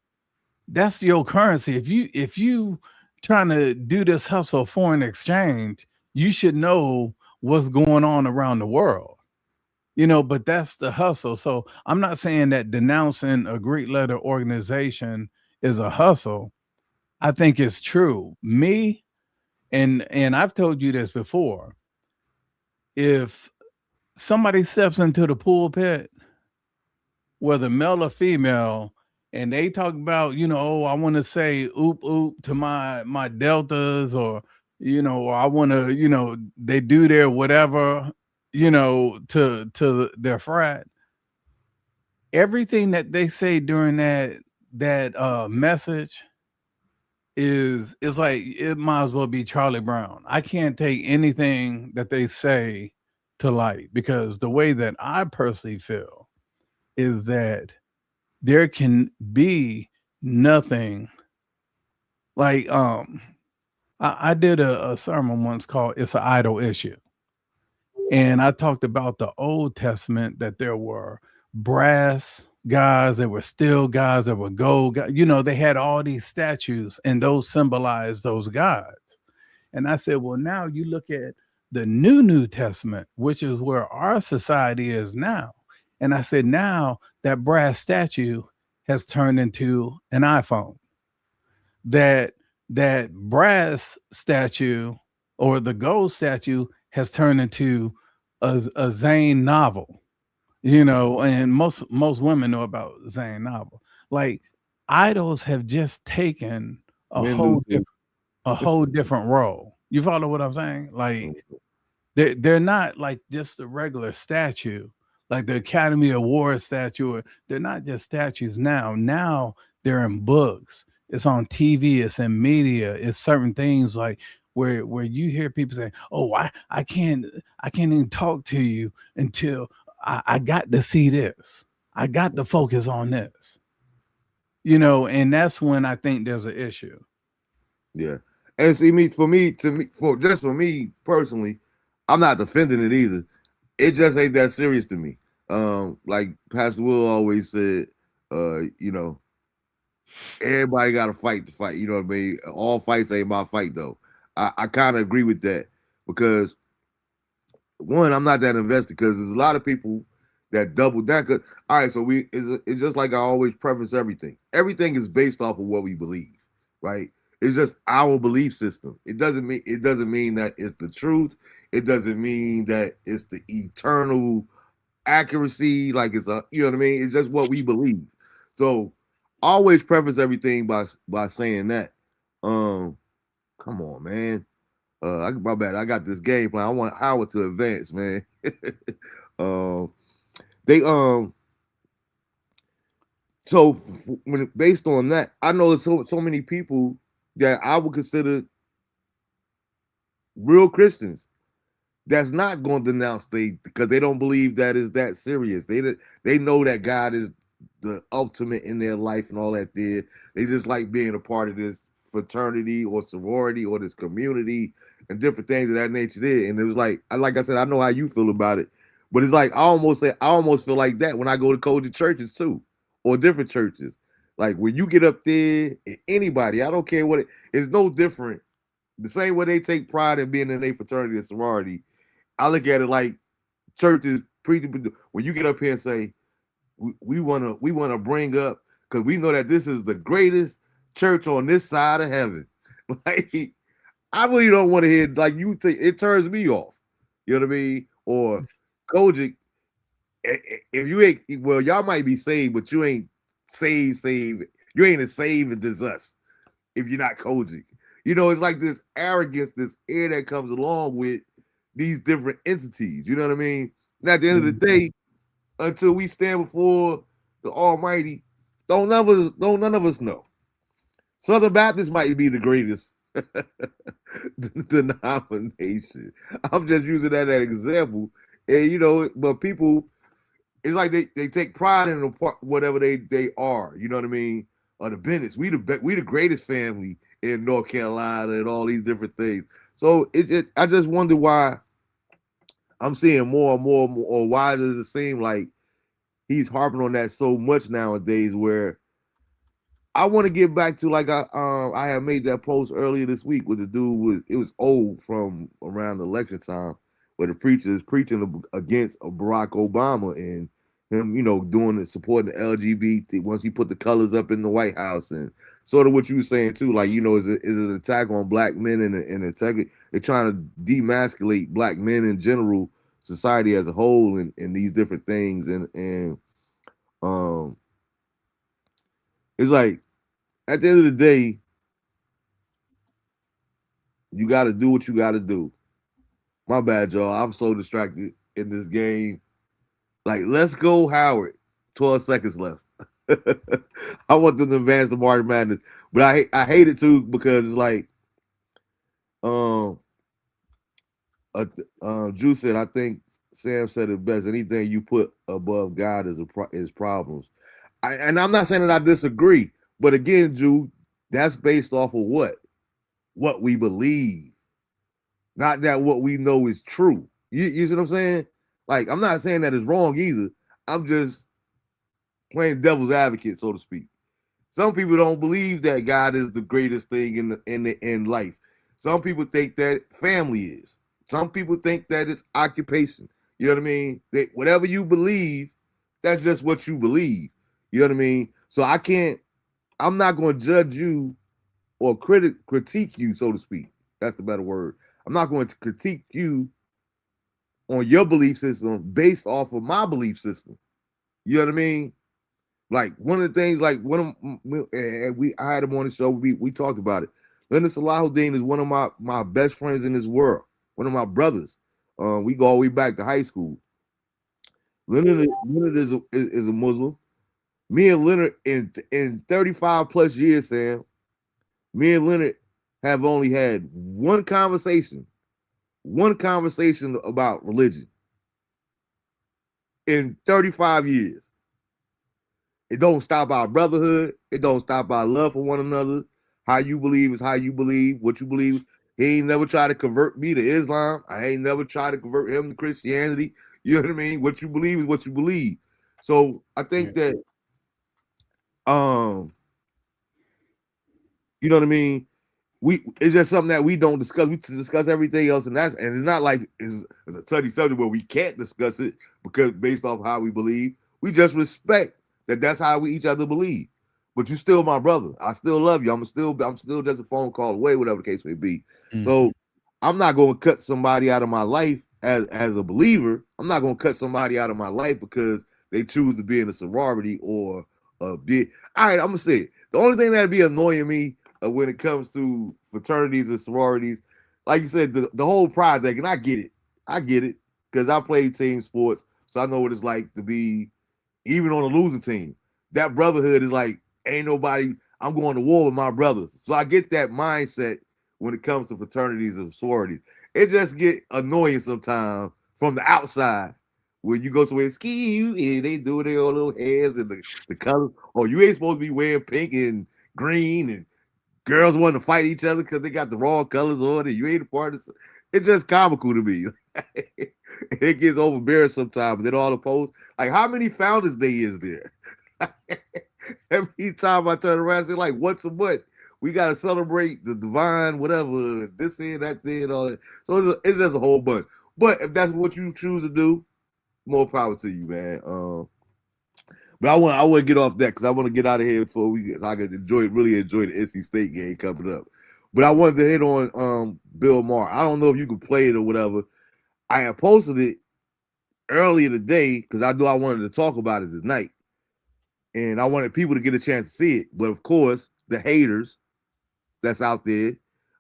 that's your currency. If you trying to do this hustle of foreign exchange, you should know what's going on around the world. But that's the hustle. So I'm not saying that denouncing a Greek letter organization is a hustle. I think it's true. Me and I've told you this before. If somebody steps into the pulpit, whether male or female, and they talk about, oh, I want to say oop oop to my deltas, or I want to, they do their whatever, to their frat. Everything that they say during that message is like it might as well be Charlie Brown. I can't take anything that they say to light because the way that I personally feel is that there can be nothing like I did a sermon once called "It's an Idol Issue," and I talked about the Old Testament that there were brass gods, there were steel gods, there were gold gods. You know, they had all these statues, and those symbolized those gods. And I said, well, now you look at the New Testament, which is where our society is now. And I said, now that brass statue has turned into an iPhone. That that brass statue or the gold statue has turned into a Zane novel, you know, and most women know about Zane novel. Like idols have just taken a Men do whole too. a whole different role. You follow what I'm saying? Like they're not like just a regular statue, like the Academy Award statue. They're not just statues now. Now they're in books. It's on TV. It's in media. It's certain things like where you hear people say, "Oh, I can't even talk to you until I got to see this. I got to focus on this." You know, and that's when I think there's an issue. Yeah. And see me to me for just for me personally, I'm not defending it either. It just ain't that serious to me. Like Pastor Will always said, you know, everybody got to fight to fight. You know what I mean? All fights ain't my fight though. I kind of agree with that because one, I'm not that invested because there's a lot of people that double down. Cause all right, so it's just like I always preface everything. Everything is based off of what we believe, right? It's just our belief system. It doesn't mean that it's the truth. It doesn't mean that it's the eternal accuracy. Like it's a, you know what I mean? It's just what we believe. So always preface everything by saying that. Um, come on, man. My bad. I got this game plan. I want Howard to advance, man. um, they so based on that, I know there's so many people that I would consider real Christians that's not going to denounce they because they don't believe that is that serious. They know that God is the ultimate in their life and all that. They just like being a part of this fraternity or sorority or this community and different things of that nature. There, and it was like I said, I know how you feel about it, but it's like I almost feel like that when I go to Kojic churches too, or different churches. Like when you get up there, anybody, I don't care what it's no different. The same way they take pride in being in a fraternity or sorority, I look at it like churches preaching when you get up here and say we wanna bring up because we know that this is the greatest church on this side of heaven. Like I really don't want to hear like you think it turns me off. You know what I mean? Or Kojic, if you ain't well, y'all might be saved, but you ain't saved. You ain't as saved as us if you're not Kojic. You know, it's like this arrogance, this air that comes along with these different entities. You know what I mean? And at the end of the day, until we stand before the Almighty, don't none of us know. Southern Baptist might be the greatest denomination. I'm just using that as an example. And you know, but people, it's like they take pride in whatever they are. You know what I mean? The Bennetts, we the greatest family in North Carolina and all these different things. So I just wonder why I'm seeing more and more, or why does it seem like he's harping on that so much nowadays? Where I want to get back to like I have made that post earlier this week with the dude was it was old from around the election time where the preacher is preaching against Barack Obama and him, you know, doing the supporting the LGBT once he put the colors up in the White House and sort of what you were saying too, like you know, is an attack on black men and integrity. They're trying to demasculate black men in general, society as a whole, and these different things, and um, it's like at the end of the day, you got to do what you got to do. My bad, y'all. I'm so distracted in this game. Like, let's go, Howard. 12 seconds left. I want them to advance the March Madness, but I hate it too because it's like um Juice said. I think Sam said it best. Anything you put above God is problems. and I'm not saying that I disagree, but again, Drew, that's based off of what we believe, not that what we know is true. You see what I'm saying? Like, I'm not saying that it's wrong either. I'm just playing devil's advocate, so to speak. Some people don't believe that God is the greatest thing in life. Some people think that family is. Some people think that it's occupation. You know what I mean? That whatever you believe, that's just what you believe. You know what I mean? So I can't. I'm not going to judge you or critique you, so to speak. That's the better word. I'm not going to critique you on your belief system based off of my belief system. You know what I mean? Like one of the things, like I had him on the show. We talked about it. Leonard Salahuddin is one of my best friends in this world. One of my brothers. We go all the way back to high school. Leonard is a Muslim. Me and Leonard in 35 plus years, Sam. Me and Leonard have only had one conversation about religion in 35 years. It don't stop our brotherhood. It don't stop our love for one another. How you believe is how you believe. What you believe. He ain't never tried to convert me to Islam. I ain't never tried to convert him to Christianity. You know what I mean? What you believe is what you believe. So I think Yeah. that um, you know what I mean? It's just something that we don't discuss. We discuss everything else, and it's not like it's a touchy subject where we can't discuss it because based off how we believe, we just respect that that's how we each other believe. But you still my brother. I still love you. I'm still just a phone call away, whatever the case may be. So Mhm. I'm not going to cut somebody out of my life as a believer. I'm not going to cut somebody out of my life because they choose to be in a sorority or a big. All right, I'm gonna say it. The only thing that'd be annoying me when it comes to fraternities and sororities. Like you said, the whole pride thing, and I get it. I get it because I played team sports, so I know what it's like to be even on a losing team. That brotherhood is like ain't nobody. I'm going to war with my brothers, so I get that mindset when it comes to fraternities and sororities. It just get annoying sometimes from the outside when you go somewhere ski and they do their own little hands and the colors. Oh, you ain't supposed to be wearing pink and green and girls want to fight each other because they got the wrong colors on it. You ain't a part of it. It's just comical to me. It gets overbearing sometimes. Then all the posts, like how many Founders Day is there? Every time I turn around, it's like once a month. We gotta celebrate the divine, whatever, this and that thing, all that. So it's just a whole bunch. But if that's what you choose to do, more power to you, man. But I want to get off that because I want to get out of here before so I can really enjoy the NC State game coming up. But I wanted to hit on Bill Maher. I don't know if you can play it or whatever. I had posted it earlier today because I knew I wanted to talk about it tonight, and I wanted people to get a chance to see it. But of course, the haters that's out there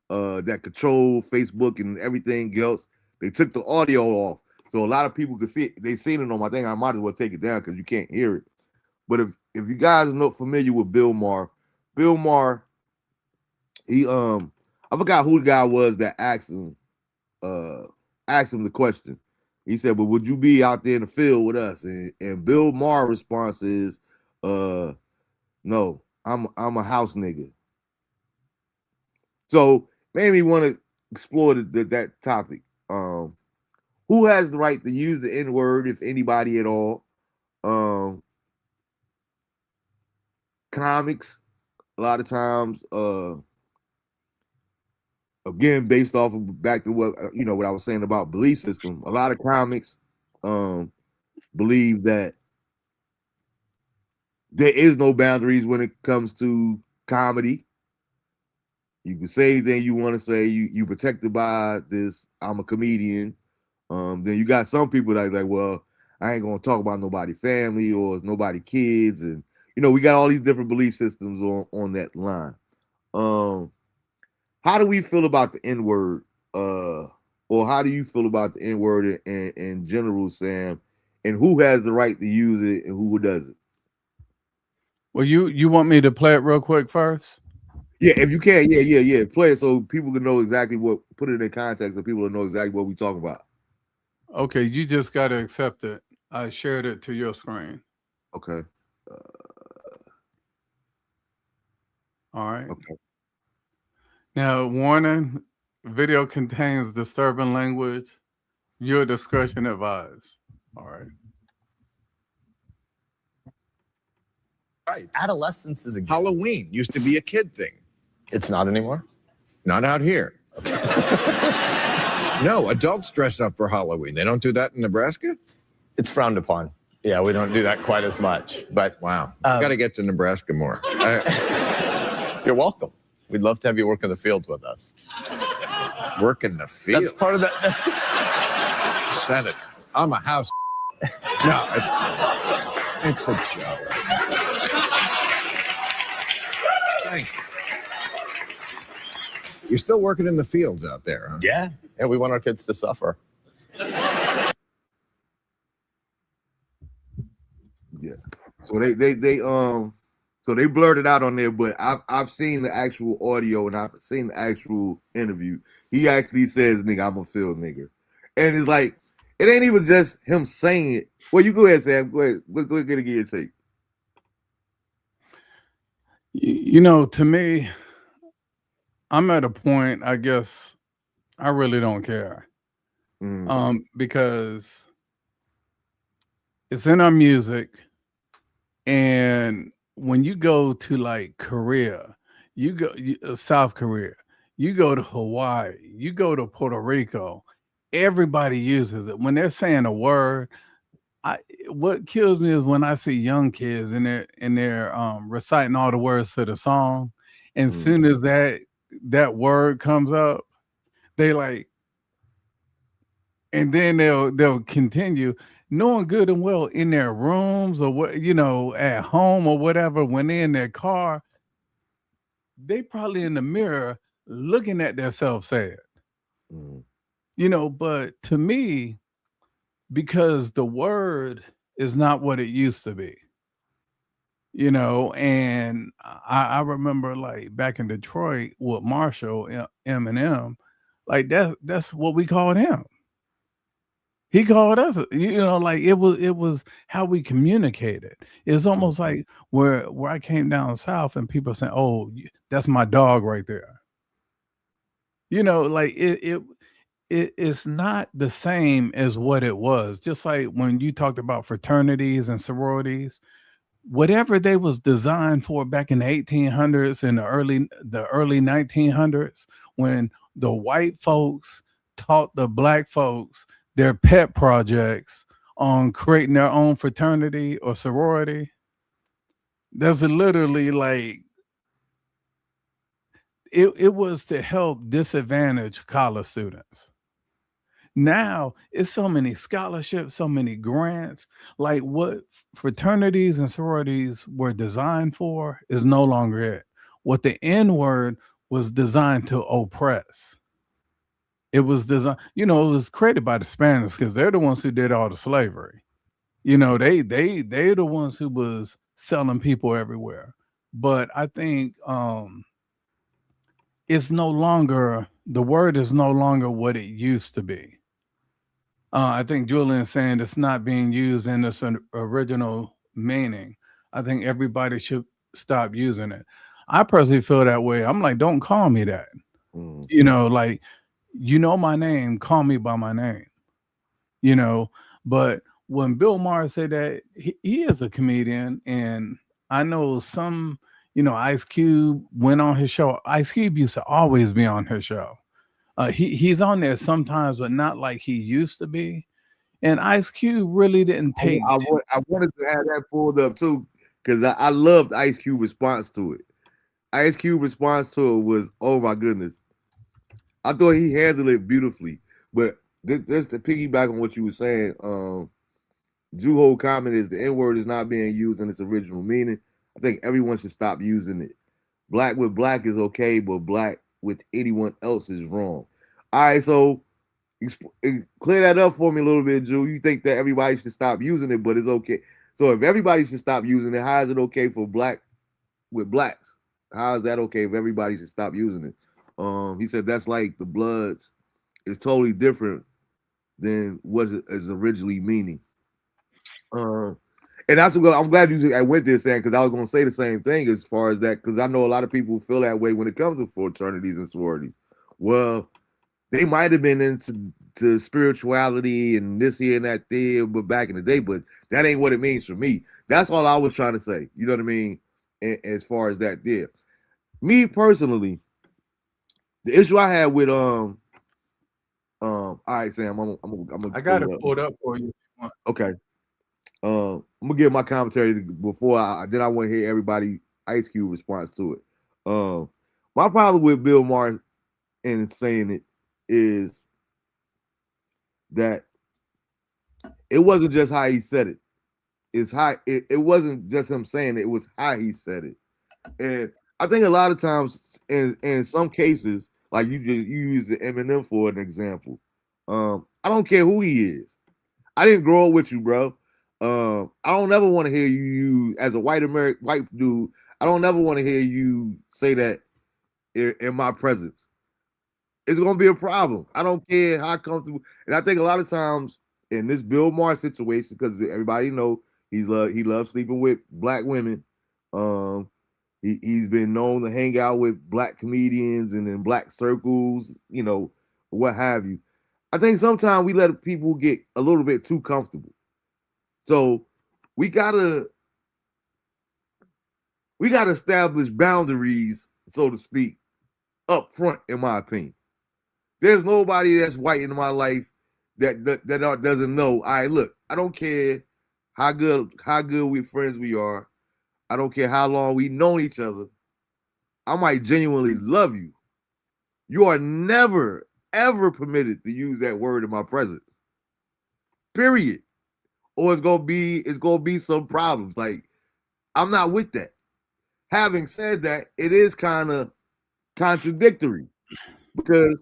that control Facebook and everything else, they took the audio off, so a lot of people could see it. They seen it on my thing. I might as well take it down because you can't hear it. But if you guys are not familiar with Bill Maher, he I forgot who the guy was that uh asked him the question. He said, "But would you be out there in the field with us?" And Bill Maher's response is, no, I'm a house nigga." So made me want to explore that topic. Who has the right to use the N word, if anybody at all? Um, Comics a lot of times again based off of back to what what I was saying about belief system. A lot of comics um believe that there is no boundaries when it comes to comedy. You can say anything you want to say. You protected by this. I'm a comedian. Then you got some people that's like, well, I ain't gonna talk about nobody family or nobody kids, and we got all these different belief systems on that line. Um, how do we feel about the N word? Or how do you feel about the N word in general, Sam? And who has the right to use it and who doesn't? Well, you want me to play it real quick first? Yeah, if you can, yeah. Play it so people can know exactly put it in context so people will know exactly what we talk about. Okay, you just got to accept it. I shared it to your screen. Okay. All right. Okay. Now, warning: video contains disturbing language. Your discretion advised. All right. Right. Adolescence is a Halloween used to be a kid thing. It's not anymore? Not out here. No, adults dress up for Halloween. They don't do that in Nebraska? It's frowned upon. Yeah, we don't do that quite as much. But Wow. I got to get to Nebraska more. you're welcome. We'd love to have you work in the fields with us. Work in the field. That's part of that. Senator. I'm a house. No, it's a joke. Thank you. You're still working in the fields out there, huh? Yeah. And we want our kids to suffer. Yeah. So so they blurted out on there, but I've seen the actual audio and I've seen the actual interview. He actually says, "Nigga, I'm a field nigga," and it's like it ain't even just him saying it. Well, you go ahead, Sam. Go ahead. Go ahead and get your take. To me, I'm at a point, I guess I really don't care. Because it's in our music. And when you go to like Korea, South Korea, you go to Hawaii, you go to Puerto Rico, everybody uses it. When they're saying a word, what kills me is when I see young kids and they're reciting all the words to the song, and as soon as that word comes up, they like, and then they'll continue knowing good and well in their rooms or what, at home or whatever, when they're in their car, they probably in the mirror looking at themselves say it. But to me, because the word is not what it used to be. And I remember like back in Detroit with Marshall, Eminem, like that's what we called him. He called us, like it was how we communicated. It's almost like where I came down south and people saying, "Oh, that's my dog right there." Like it's not the same as what it was. Just like when you talked about fraternities and sororities, whatever they was designed for back in the 1800s and the early 1900s, when the white folks taught the black folks their pet projects on creating their own fraternity or sorority, there's literally like it was to help disadvantaged college students. Now it's so many scholarships, so many grants. Like what fraternities and sororities were designed for is no longer it. What the N word was designed to oppress. It was designed, it was created by the Spanish because they're the ones who did all the slavery. They're the ones who was selling people everywhere. But I think it's no longer, the word is no longer what it used to be. I think Julian's saying it's not being used in its original meaning. I think everybody should stop using it. I personally feel that way. I'm like, don't call me that. Like, my name, call me by my name. But when Bill Maher said that, he is a comedian, and I know some, Ice Cube went on his show. Ice Cube used to always be on his show. He's on there sometimes, but not like he used to be. And Ice Cube really didn't take. I wanted to have that pulled up too, because I loved Ice Cube response to it. Ice Cube response to it was, oh my goodness. I thought he handled it beautifully. But just to piggyback on what you were saying, Juho comment is the N word is not being used in its original meaning. I think everyone should stop using it. Black with black is okay, but black with anyone else is wrong. All right, so clear that up for me a little bit, Drew. You think that everybody should stop using it, but it's okay. So if everybody should stop using it, how is it okay for black with blacks? How is that okay if everybody should stop using it? He said that's like the Bloods is totally different than what is originally meaning. And that's what I'm glad I went there saying, because I was going to say the same thing as far as that, because I know a lot of people feel that way when it comes to fraternities and sororities. Well, they might have been into spirituality and this here and that there, but back in the day, but that ain't what it means for me. That's all I was trying to say. You know what I mean? As far as that there. Me personally, the issue I had with all right, Sam, I got it pulled up for you. Okay. I'm gonna give my commentary before then I want to hear everybody Ice Cube response to it. My problem with Bill Maher and saying it is that it wasn't just how he said it. It's how it wasn't just him saying it was how he said it. And I think a lot of times in some cases, like you use the Eminem for an example. I don't care who he is. I didn't grow up with you, bro. I don't ever want to hear you as a white dude. I don't ever want to hear you say that in my presence. It's gonna be a problem. I don't care how comfortable. And I think a lot of times in this Bill Maher situation, because everybody know he loves sleeping with black women. He's been known to hang out with black comedians and in black circles, what have you. I think sometimes we let people get a little bit too comfortable. So we gotta establish boundaries, so to speak, up front, in my opinion. There's nobody that's white in my life that doesn't know. All right, look, I don't care how good we friends we are. I don't care how long we known each other. I might genuinely love you. You are never, ever permitted to use that word in my presence. Period. Or it's gonna be some problems. Like, I'm not with that. Having said that, it is kind of contradictory because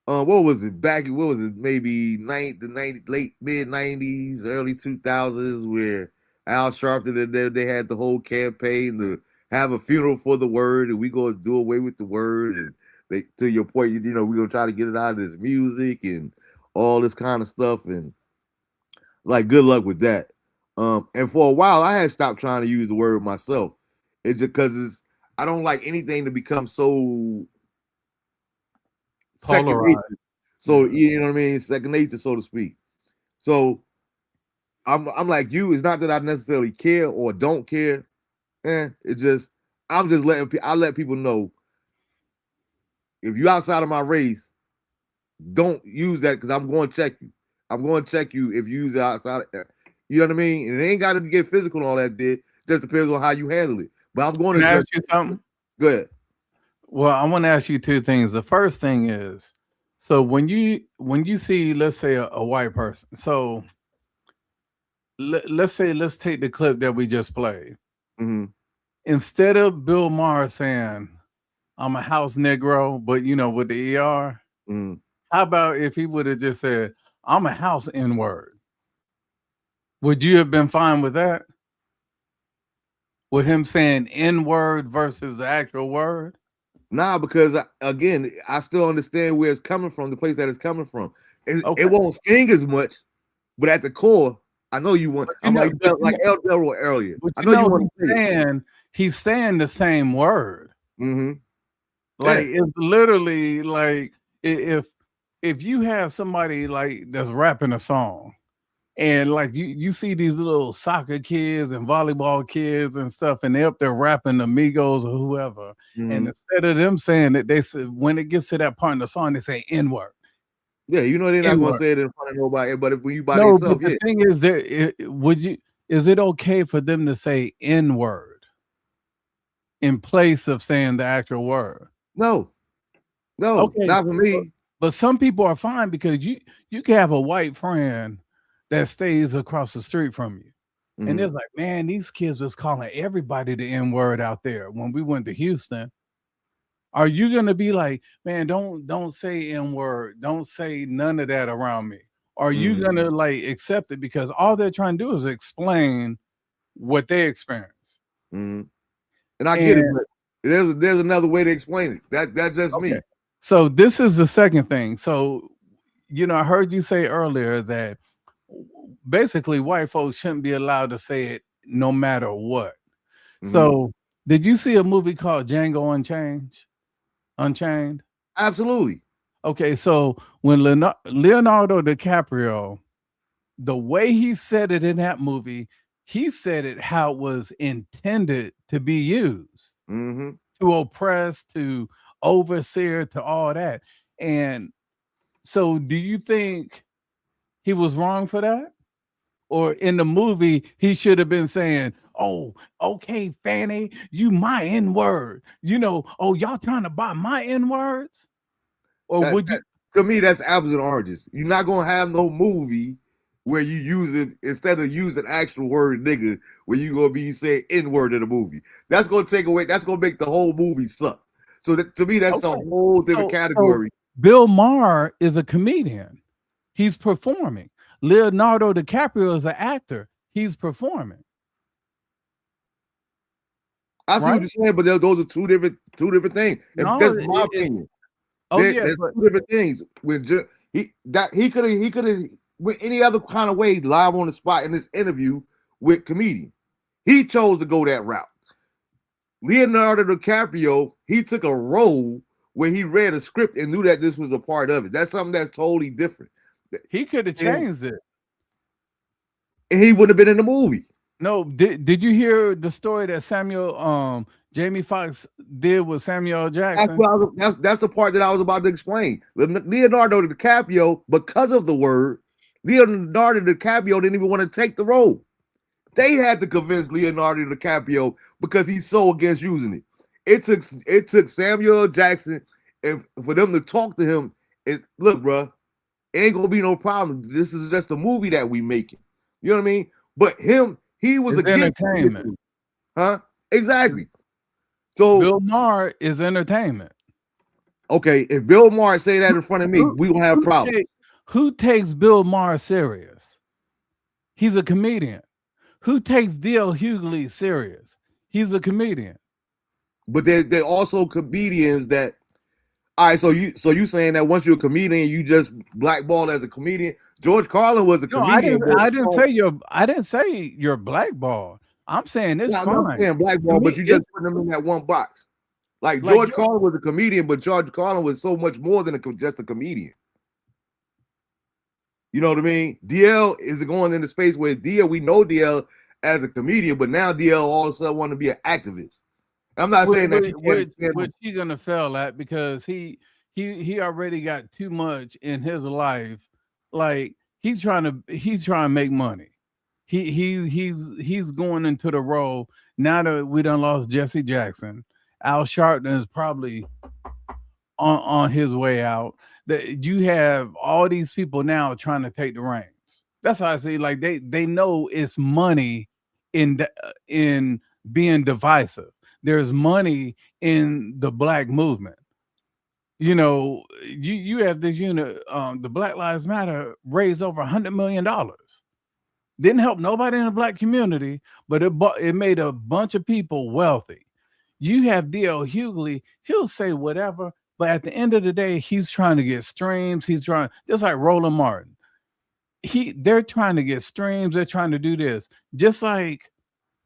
what was it maybe late mid 90s, early 2000s, where Al Sharpton they had the whole campaign to have a funeral for the word, and we gonna do away with the word, and they, to your point, we're gonna try to get it out of this music and all this kind of stuff, and like, good luck with that. And for a while I had stopped trying to use the word myself. It's just because I don't like anything to become so second nature. So you know what I mean, second nature, so to speak. So I'm like you. It's not that I necessarily care or don't care. It's just I let people know, if you outside of my race, don't use that, because I'm going to check you. I'm going to check you if you use it outside. You know what I mean? And it ain't got to get physical and all that. Just depends on how you handle it. But I'm going to ask you something. Go ahead. Well, I want to ask you two things. The first thing is, so when you see, let's say, a white person, so let's take the clip that we just played. Mm-hmm. Instead of Bill Maher saying, "I'm a house Negro," but with the ER, mm-hmm. How about if he would have just said, "I'm a house N-word"? Would you have been fine with that? With him saying N-word versus the actual word? Nah, because again, I still understand where it's coming from, the place that it's coming from. It won't sting as much, but at the core, I know you want. I'm like El Delro earlier. I know you want. He's saying the same word. Mm-hmm. Like, it's literally like if you have somebody like that's rapping a song, and like you see these little soccer kids and volleyball kids and stuff, and they're up there rapping Amigos or whoever, and instead of them saying it, they say, when it gets to that part in the song, they say N-word. Yeah, they're not going to say it in front of nobody, but if when you by yourself, but the thing is, is it okay for them to say N-word in place of saying the actual word? No, okay, not for me. But some people are fine, because you can have a white friend that stays across the street from you. Mm-hmm. And it's like, man, these kids was calling everybody the N-word out there when we went to Houston. Are you going to be like, man, don't say N-word, don't say none of that around me? Are you going to like accept it, because all they're trying to do is explain what they experience? And I get it, but there's another way to explain it. That's just me. So this is the second thing. So, I heard you say earlier that basically white folks shouldn't be allowed to say it no matter what. Mhm. So, did you see a movie called Django Unchained? Absolutely. Okay, so when Leonardo DiCaprio, the way he said it in that movie, he said it how it was intended to be used Mm-hmm. to oppress, to overseer, to all that. And so, do you think he was wrong for that? Or in the movie, he should have been saying, "Oh, okay, Fanny, you my N word. Oh, y'all trying to buy my N words?" Or would you? To me, that's apples and oranges. You're not gonna have no movie where you use it instead of using actual word nigga, where you gonna be saying N word in the movie. That's gonna take away. That's gonna make the whole movie suck. So to me, that's a Okay. whole different category. Bill Maher is a comedian. He's performing. Leonardo DiCaprio is an actor. He's performing. I see Right? what you're saying, but those are two different things. No, That's my opinion. There's two different things. With he could have with any other kind of way live on the spot in this interview with comedian. He chose to go that route. Leonardo DiCaprio, he took a role where he read a script and knew that this was a part of it. That's something that's totally different. he could have changed it. And he wouldn't have been in the movie. No, did you hear the story that Jamie Foxx did with Samuel Jackson? That's the part that I was about to explain. Leonardo DiCaprio, because of the word, Leonardo DiCaprio didn't even want to take the role. They had to convince Leonardo DiCaprio because he's so against using it. It took Samuel Jackson and for them to talk to him. Look, bro, ain't gonna be no problem. This is just a movie that we making. You know what I mean? But he was It's against entertainment. Huh? Exactly. So Bill Maher is entertainment. Okay, if Bill Maher say that in front of me, we gonna have problems. Who takes Bill Maher serious? He's a comedian. Who takes D.L. Hughley serious? He's a comedian. But they're also comedians that. All right, so you saying that once you're a comedian, you just blackballed as a comedian? George Carlin was a comedian. I didn't say you're blackballed. I'm saying it's fine. I'm saying blackballed, but you just put them in that one box. Like George Carlin was a comedian, but George Carlin was so much more than just a comedian. You know what I mean? DL is going into space where we know DL as a comedian, but now DL all of a sudden want to be an activist. I'm not saying that which he's gonna fail at because he already got too much in his life. Like he's trying to make money. He's going into the role now that we done lost Jesse Jackson. Al Sharpton is probably on his way out. That you have all these people now trying to take the reins. That's how I say. Like they know it's money in being divisive. There's money in the black movement. You have this unit, the Black Lives Matter raised over $100 million. Didn't help nobody in the black community, but it made a bunch of people wealthy. You have D.L. Hughley, he'll say whatever, but at the end of the day, he's trying to get streams. He's trying, just like Roland Martin. They're trying to get streams. They're trying to do this. Just like,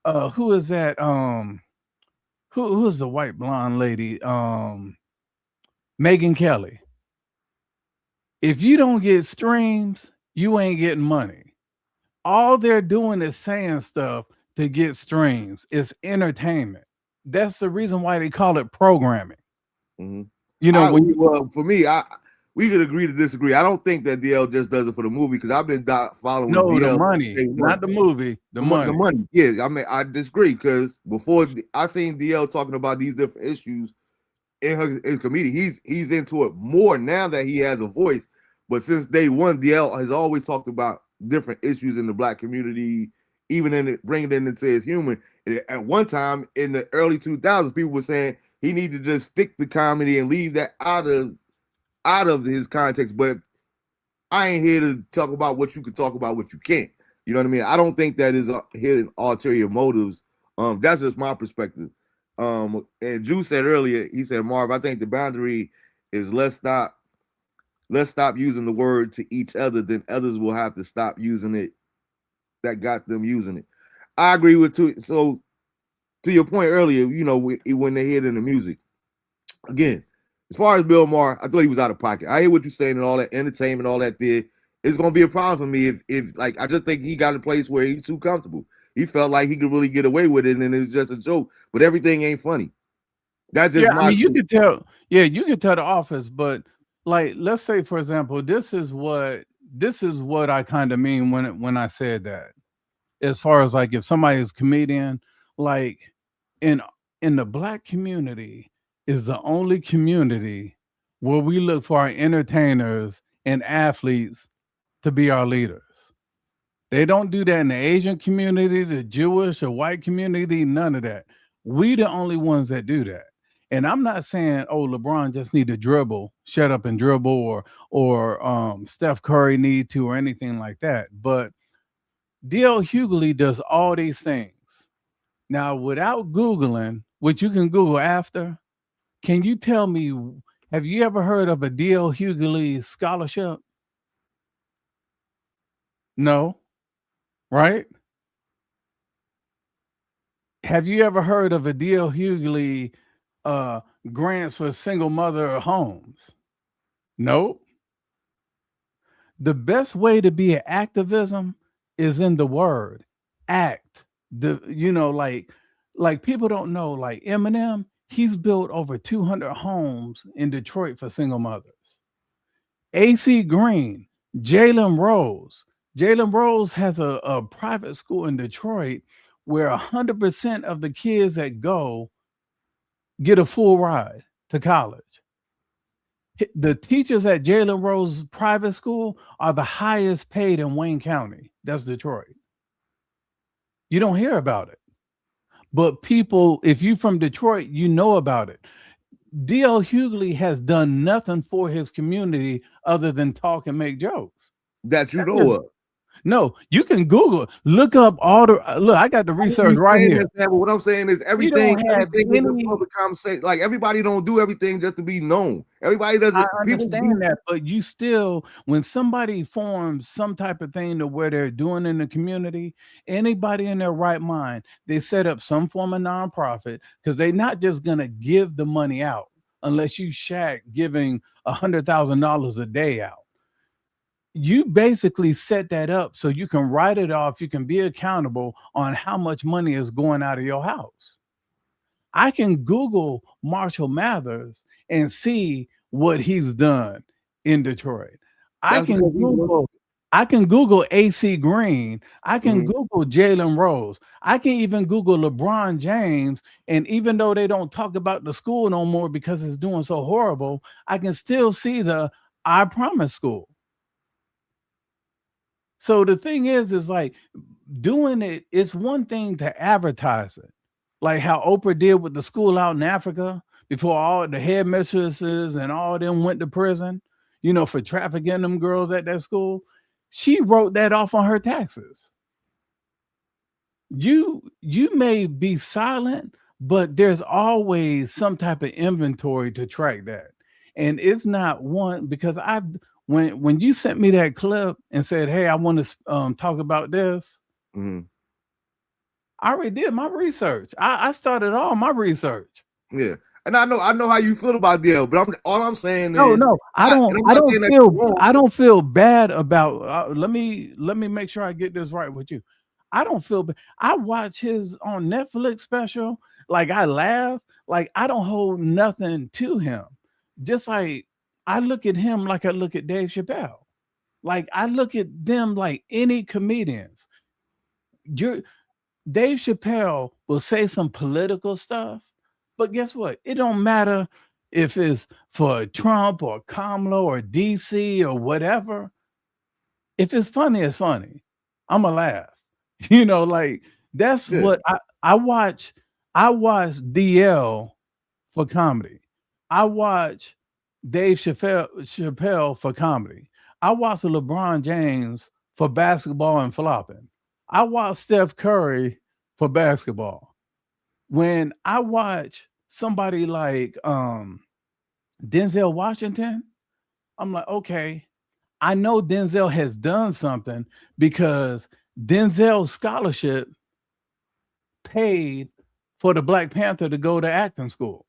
who is that? Who's the white blonde lady? Megyn Kelly. If you don't get streams, you ain't getting money. All they're doing is saying stuff to get streams. It's entertainment. That's the reason why they call it programming. Mm-hmm. For me, we could agree to disagree. I don't think that DL just does it for the movie because I've been following. DL the money, not the movie. The money. The money. Yeah, I mean, I disagree because before I seen DL talking about these different issues in his comedy, he's into it more now that he has a voice. But since day one, DL has always talked about different issues in the black community, even bringing it into his humor. And at one time in the early 2000s, people were saying he needed to just stick to comedy and leave that out of his context. But I ain't here to talk about what you can talk about, what you can't. You know what I mean? I don't think that is hidden ulterior motives. That's just my perspective. And Drew said earlier, he said, Marv, I think the boundary is let's not let's stop using the word to each other, then others will have to stop using it that got them using it. I agree with too. So to your point earlier, when they hit in the music again, as far as Bill Maher, I thought he was out of pocket. I hear what you're saying and all that entertainment, all that there. It's gonna be a problem for me if like I just think he got a place where he's too comfortable. He felt like he could really get away with it, and it's just a joke. But everything ain't funny. That's just Yeah, I my. mean, you could tell. Yeah, you could tell The Office, but like, let's say, for example, this is what I kind of mean when I said that. As far as like, if somebody is a comedian, like in in the black community is the only community where we look for our entertainers and athletes to be our leaders. They don't do that in the Asian community, the Jewish or white community, none of that. We the only ones that do that. And I'm not saying, oh, LeBron just need to dribble, shut up and dribble, or Steph Curry need to, or anything like that. But DL Hughley does all these things. Now, without Googling, which you can Google after, can you tell me, have you ever heard of a DL Hughley scholarship? No, right? Have you ever heard of a D.L. Hughley grants for single mother homes? Nope. The best way to be an activism is in the word act. Like people don't know, like Eminem, he's built over 200 homes in Detroit for single mothers. AC Green, Jalen Rose. Jalen Rose has a private school in Detroit where 100% of the kids that go get a full ride to college. The teachers at Jalen Rose private school are the highest paid in Wayne County. That's Detroit. You don't hear about it. But people, if you're from Detroit, you know about it. D.L. Hughley has done nothing for his community other than talk and make jokes. That you know of. No, you can Google, look up all the look. I got the research right here. That, but what I'm saying is everything is a public conversation. Like everybody don't do everything just to be known. Everybody doesn't. I understand that, but you still, when somebody forms some type of thing to where they're doing in the community, anybody in their right mind, they set up some form of nonprofit because they're not just gonna give the money out unless you Shaq giving $100,000 a day out. You basically set that up so you can write it off. You can be accountable on how much money is going out of your house. I can Google Marshall Mathers and see what he's done in Detroit. I can Google AC Green. I can Google Jalen Rose. I can even Google LeBron James. And even though they don't talk about the school no more because it's doing so horrible, I can still see the I Promise school. So the thing is like doing it, it's one thing to advertise it, like how Oprah did with the school out in Africa before all the headmistresses and all of them went to prison, for trafficking them girls at that school. She wrote that off on her taxes. You may be silent, but there's always some type of inventory to track that. And it's not one, because when you sent me that clip and said, hey, I want to talk about this, I already did my research. I started all my research. Yeah. And I know how you feel about DL, but all I'm saying is no, I don't feel bad about let me make sure I get this right with you. I don't feel bad. I watch his on Netflix special, like I laugh, like I don't hold nothing to him. Just like I look at him like I look at Dave Chappelle. Like I look at them like any comedians. Dave Chappelle will say some political stuff, but guess what? It don't matter if it's for Trump or Kamala or DC or whatever. If it's funny, it's funny. I'm gonna laugh. Like that's what I watch. I watch DL for comedy. I watch Dave Chappelle for comedy. I watch LeBron James for basketball and flopping. I watch Steph Curry for basketball. When I watch somebody like Denzel Washington, I'm like, okay, I know Denzel has done something because Denzel's scholarship paid for the Black Panther to go to acting school.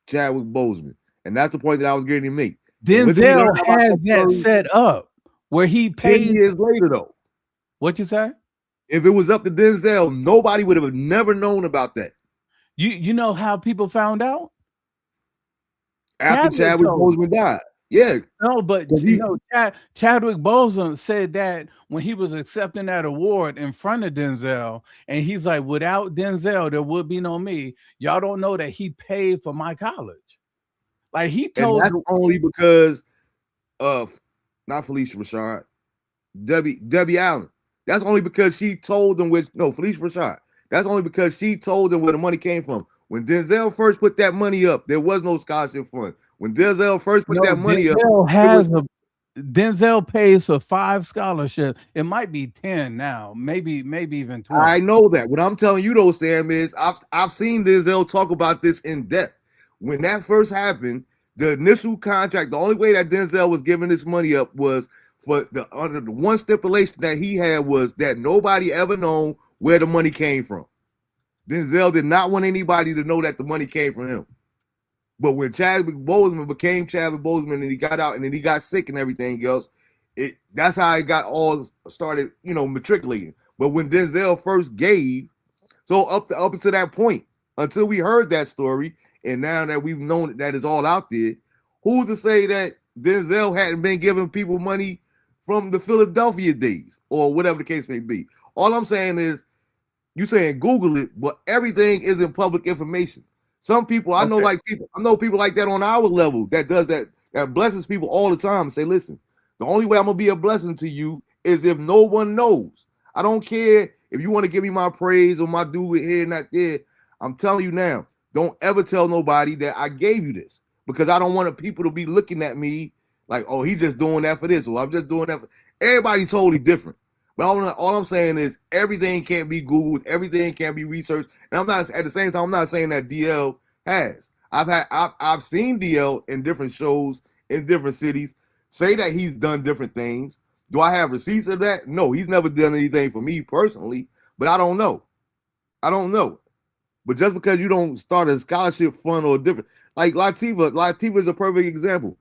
Chadwick Boseman. And that's the point that I was getting to make. Denzel has that story set up where he 10 paid. years later, though. What you say? If it was up to Denzel, nobody would have never known about that. You know how people found out? After Chadwick Boseman died. Yeah. No, but Chadwick Boseman said that when he was accepting that award in front of Denzel, and he's like, without Denzel, there would be no me. Y'all don't know that he paid for my college. Like he told, and that's only because of not Felicia Rashad, Debbie Allen. That's only because she told them Felicia Rashad. That's only because she told them where the money came from. When Denzel first put that money up, there was no scholarship fund. When Denzel first put that money up, Denzel pays for 5 scholarships. It might be 10 now, maybe even 20. I know that. What I'm telling you though, Sam, is I've seen Denzel talk about this in depth. When that first happened, the initial contract, the only way that Denzel was giving this money up was for under the one stipulation that he had was that nobody ever known where the money came from. Denzel did not want anybody to know that the money came from him. But when Chadwick Boseman became Chadwick Boseman and he got out and then he got sick and everything else, that's how it got all started, matriculating. But when Denzel first gave, so up until that point, until we heard that story, and now that we've known that it's all out there, who's to say that Denzel hadn't been giving people money from the Philadelphia days or whatever the case may be? All I'm saying is, you saying Google it, but everything isn't public information. Some people, I know people like that on our level that does that blesses people all the time and say, listen, the only way I'm gonna be a blessing to you is if no one knows. I don't care if you want to give me my praise or my due here and not there. I'm telling you now, don't ever tell nobody that I gave you this, because I don't want people to be looking at me like, oh, he's just doing that for this, or I'm just doing that for everybody's totally different. But all I'm saying is everything can't be Googled, everything can't be researched. And I'm not, at the same time, I'm not saying that DL has. I've seen DL in different shows in different cities say that he's done different things. Do I have receipts of that? No, he's never done anything for me personally, but I don't know. But just because you don't start a scholarship fund or different, like Latifah is a perfect example.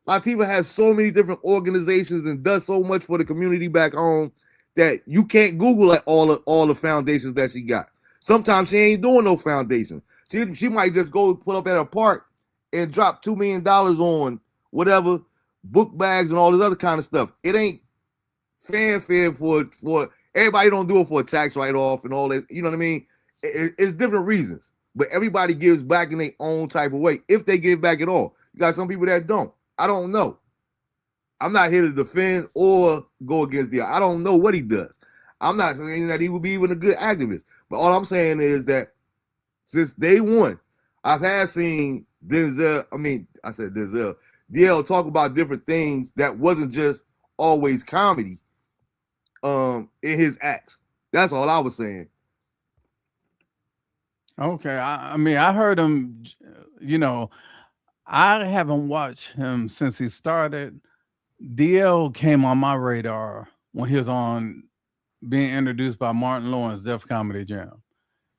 Latifah has so many different organizations and does so much for the community back home that you can't Google like all the foundations that she got. Sometimes she ain't doing no foundation. She might just go put up at a park and drop $2 million on whatever book bags and all this other kind of stuff. It ain't fanfare for everybody. Don't do it for a tax write-off and all that. You know what I mean? It's different reasons, but everybody gives back in their own type of way, if they give back at all. You got some people that don't. I don't know. I'm not here to defend or go against the. I don't know what he does. I'm not saying that he would be even a good activist, but all I'm saying is that since day one, I've seen Denzel. I said Denzel. DL talk about different things that wasn't just always comedy. In his acts. That's all I was saying. Okay, I heard him. I haven't watched him since he started. DL came on my radar when he was on being introduced by Martin Lawrence Def Comedy Jam.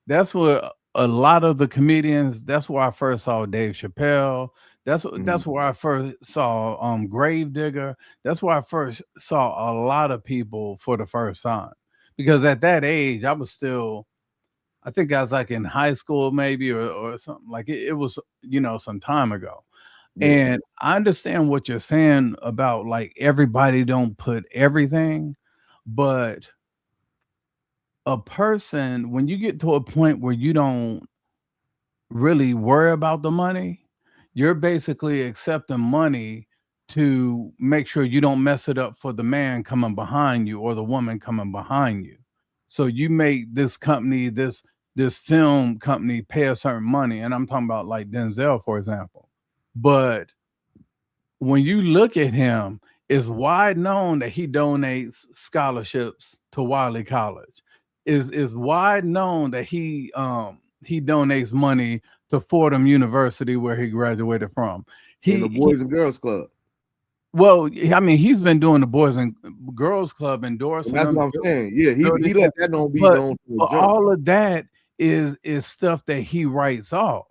That's where a lot of the comedians. That's where I first saw Dave Chappelle. That's where I first saw Gravedigger. That's where I first saw a lot of people for the first time. Because at that age, I was still, I think I was like in high school maybe or something. Like it was, some time ago. Yeah. And I understand what you're saying about like everybody don't put everything, but a person, when you get to a point where you don't really worry about the money, you're basically accepting money to make sure you don't mess it up for the man coming behind you or the woman coming behind you. So you make this company, this film company pay a certain money. And I'm talking about like Denzel, for example. But when you look at him, it's wide known that he donates scholarships to Wiley College. Is wide known that he donates money to Fordham University, where he graduated from. The Boys and Girls Club. Well, I mean, he's been doing the Boys and Girls Club, And endorsing that's them. what I'm saying. Yeah, he let that don't be But, known for but a jump. all of that is stuff that he writes off.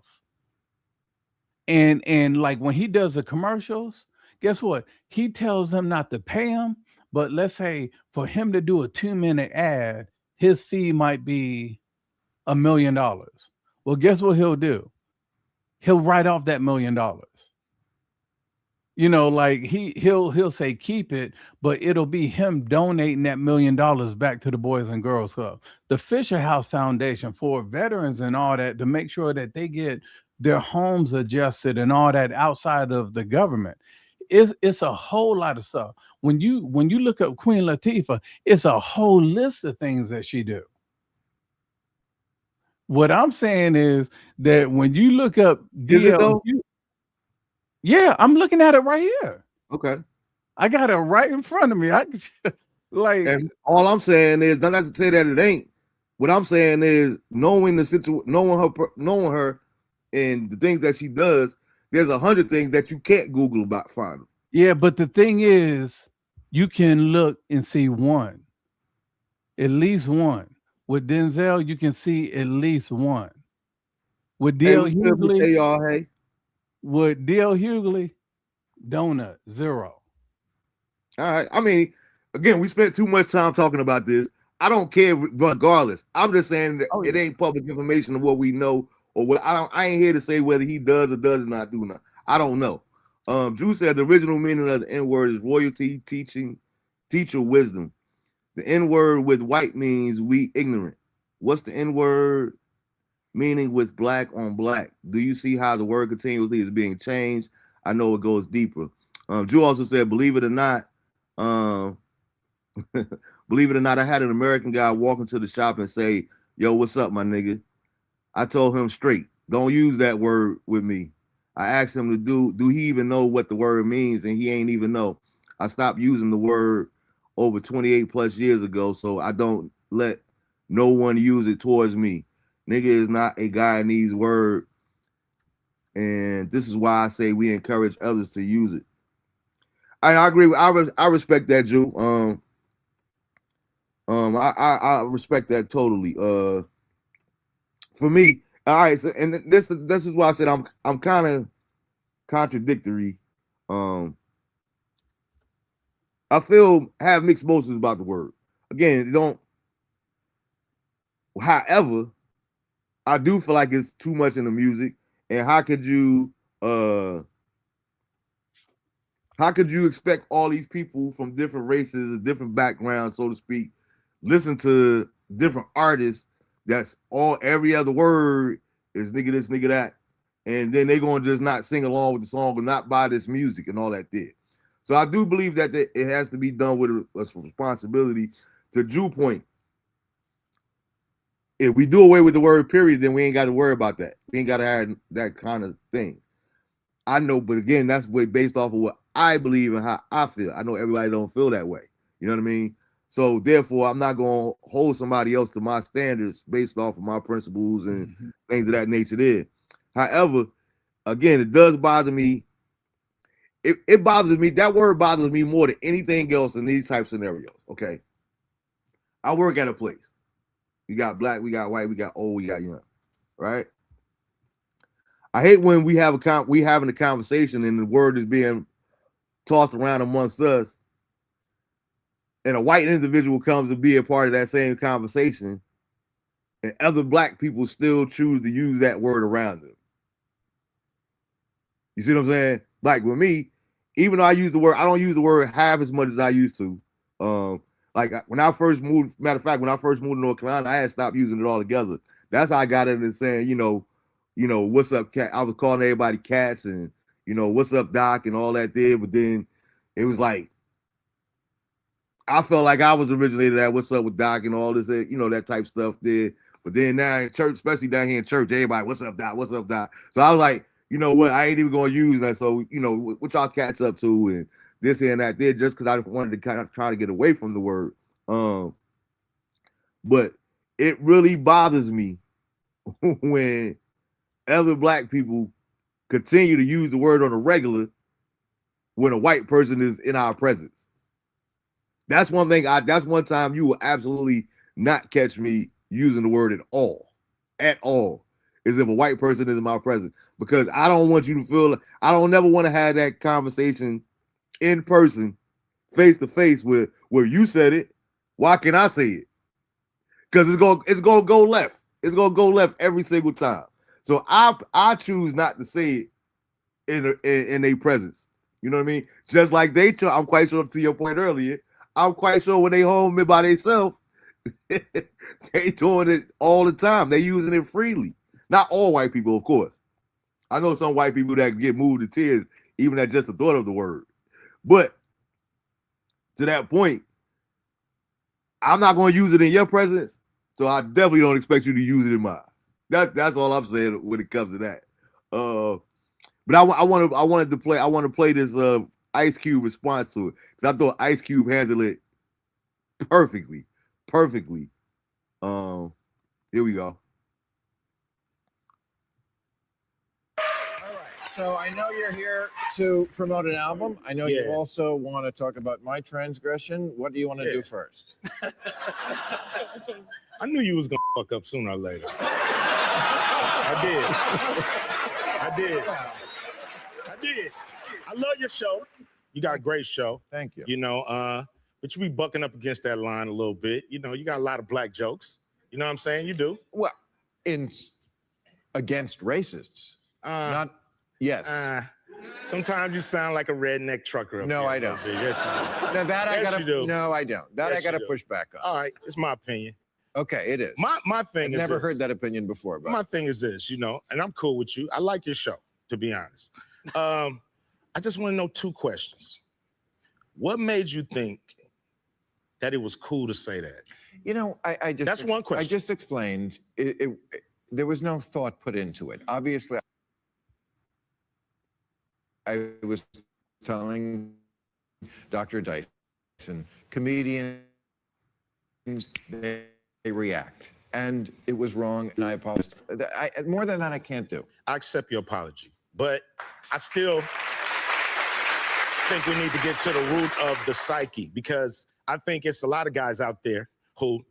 And like when he does the commercials, guess what? He tells them not to pay him, but let's say for him to do a 2-minute ad, his fee might be $1 million. Well, guess what he'll do? He'll write off that $1 million. You know, like he'll say keep it, but it'll be him donating that $1 million back to the Boys and Girls Club, the Fisher House Foundation for veterans and all that, to make sure that they get their homes adjusted and all that outside of the government. It's a whole lot of stuff. When you look up Queen Latifah, it's a whole list of things that she do. What I'm saying is that when you look up Is it though? DLU, yeah, I'm looking at it right here. Okay. I got it right in front of me. I like, And all I'm saying is, not to say that it ain't. What I'm saying is, knowing the situation, knowing her, and the things that she does. There's 100 things that you can't Google about finding. yeah, but the thing is, you can look and see one, at least one. With Denzel, you can see at least one. With Hey, D.L. what's good, Mr. Hughley, AR? Hey, with D.L. Hughley, donut, 0. all right. I mean, again, we spent too much time talking about this. I don't care regardless. I'm just saying that it ain't public information of what we know or what. I ain't here to say whether he does or does not do not. I don't know. Drew said the original meaning of the N word is royalty, teaching, teacher, wisdom. The N word with white means we ignorant. What's the N word meaning with black on black? Do you see how the word continuously is being changed? I know it goes deeper. Drew also said, believe it or not, um, believe it or not, I had an American guy walk into the shop and say, yo, what's up, my nigga? I told him straight, don't use that word with me. I asked him to do he even know what the word means? And he ain't even know. I stopped using the word over 28 plus years ago, so I don't let no one use it towards me. Nigga is not a guy in these words, and this is why I say we encourage others to use it. I agree. I respect that, Drew. I respect that totally. For me, all right. So, and this is why I said I'm kind of contradictory. I have mixed emotions about the word. Again, don't. However, I do feel like it's too much in the music, and how could you expect all these people from different races, different backgrounds, so to speak, listen to different artists that's all every other word is nigga this, nigga that, and then they gonna just not sing along with the song or not buy this music and all that did. So I do believe that it has to be done with a responsibility. To Drew point, if we do away with the word period, then we ain't got to worry about that. We ain't got to have that kind of thing. I know, but again, that's based off of what I believe and how I feel. I know everybody don't feel that way. You know what I mean? So therefore, I'm not going to hold somebody else to my standards based off of my principles and things of that nature there. However, again, it does bother me. It bothers me. That word bothers me more than anything else in these type scenarios. Okay. I work at a place. We got black, we got white, we got old, we got young. Right? I hate when we having a conversation and the word is being tossed around amongst us, and a white individual comes to be a part of that same conversation, and other black people still choose to use that word around them. You see what I'm saying? Like with me, even though I use the word, I don't use the word half as much as I used to. Like when I first moved, matter of fact, when I first moved to North Carolina, I had stopped using it altogether. That's how I got into saying, what's up, cat? I was calling everybody cats and, what's up, doc, and all that there. But then it was like, I felt like I was originated at what's up with doc and all this, that type stuff there. But then now in church, especially down here in church, everybody, what's up, doc? What's up, doc? So I was like, you know what? I ain't even going to use that. So, what y'all cats up to and this and that there, just because I wanted to kind of try to get away from the word. But it really bothers me when other black people continue to use the word on a regular, when a white person is in our presence. That's one thing. That's one time you will absolutely not catch me using the word at all, is if a white person is in my presence, because I don't want you to feel. I don't never want to have that conversation in person, face to face, where you said it. Why can't I say it? Because it's gonna go left. It's gonna go left every single time. So I choose not to say it in their presence. You know what I mean? Just like I'm quite sure, to your point earlier, I'm quite sure when they home by themselves, they doing it all the time. They using it freely. Not all white people, of course. I know some white people that get moved to tears even at just the thought of the word. But to that point, I'm not going to use it in your presence, so I definitely don't expect you to use it in mine. That's all I'm saying when it comes to that. But I want to play this Ice Cube response to it, because I thought Ice Cube handled it perfectly. Here we go. So I know you're here to promote an album. I know you also want to talk about my transgression. What do you want to do first? I knew you was gonna fuck up sooner or later. I did. I love your show. You got a great show. Thank you. You know, but you be bucking up against that line a little bit. You know, you got a lot of black jokes. You know what I'm saying? You do. Well, against racists. Not. Yes. Sometimes you sound like a redneck trucker. No, I don't. Yes, you do. No, that I gotta. you do. No, I don't. That Yes, I gotta you do. push back on. All right, it's my opinion. Okay, it is. My thing I've is never this. heard that opinion before. But My thing is this, you know, and I'm cool with you. I like your show, to be honest. I just want to know two questions. What made you think that it was cool to say that? you know, I just. That's one question. I just explained. There was no thought put into it. Obviously, I was telling Dr. Dyson, comedians, they react. And it was wrong, and I apologize. More than that, I can't do. I accept your apology, but I still think we need to get to the root of the psyche, because I think it's a lot of guys out there who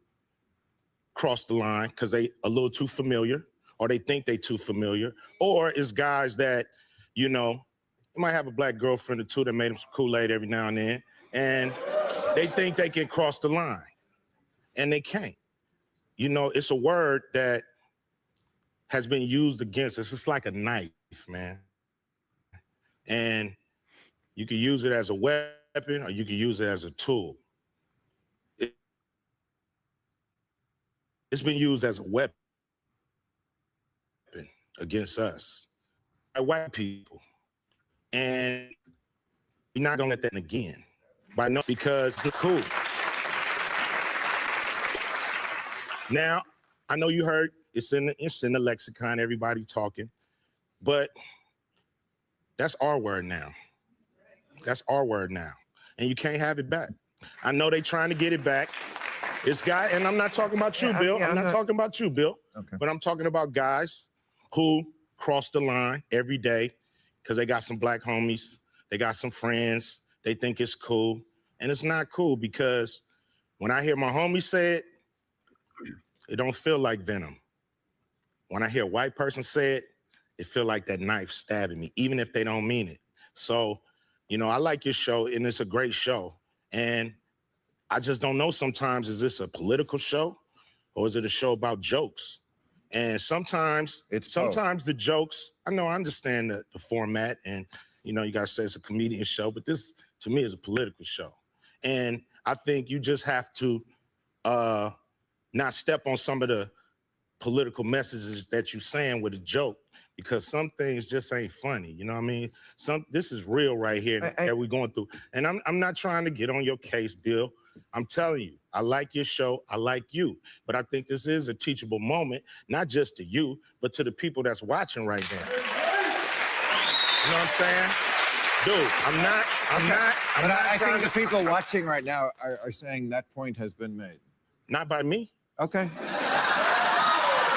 cross the line because they a little too familiar, or they think they too familiar, or it's guys that, you know, might have a black girlfriend or two that made them some Kool-Aid every now and then, and they think they can cross the line, and they can't. You know, it's a word that has been used against us. It's like a knife, man. And you can use it as a weapon, or you can use it as a tool. It's been used as a weapon against us, by white people. And you're not gonna let that again. Because it's cool. Now, I know you heard it's in the lexicon, everybody talking, but that's our word now. That's our word now. And you can't have it back. I know they trying to get it back. It's guy, and I'm not talking about you, Bill. I'm not talking about you, Bill. Okay. But I'm talking about guys who cross the line every day because they got some black homies, they got some friends, they think it's cool. And it's not cool, because when I hear my homies say it don't feel like venom. When I hear a white person say it feel like that knife stabbing me, even if they don't mean it. So, you know, I like your show, and it's a great show. And I just don't know sometimes, is this a political show or is it a show about jokes? And sometimes the jokes, I understand the format, and, you know, you guys say it's a comedian show, but this to me is a political show. And I think you just have to not step on some of the political messages that you're saying with a joke, because some things just ain't funny. You know what I mean? This is real right here that we're going through. And I'm not trying to get on your case, Bill. I'm telling you, I like your show, I like you. But I think this is a teachable moment, not just to you, but to the people that's watching right now. You know what I'm saying? Dude, I think the people watching right now are saying that point has been made. Not by me. Okay.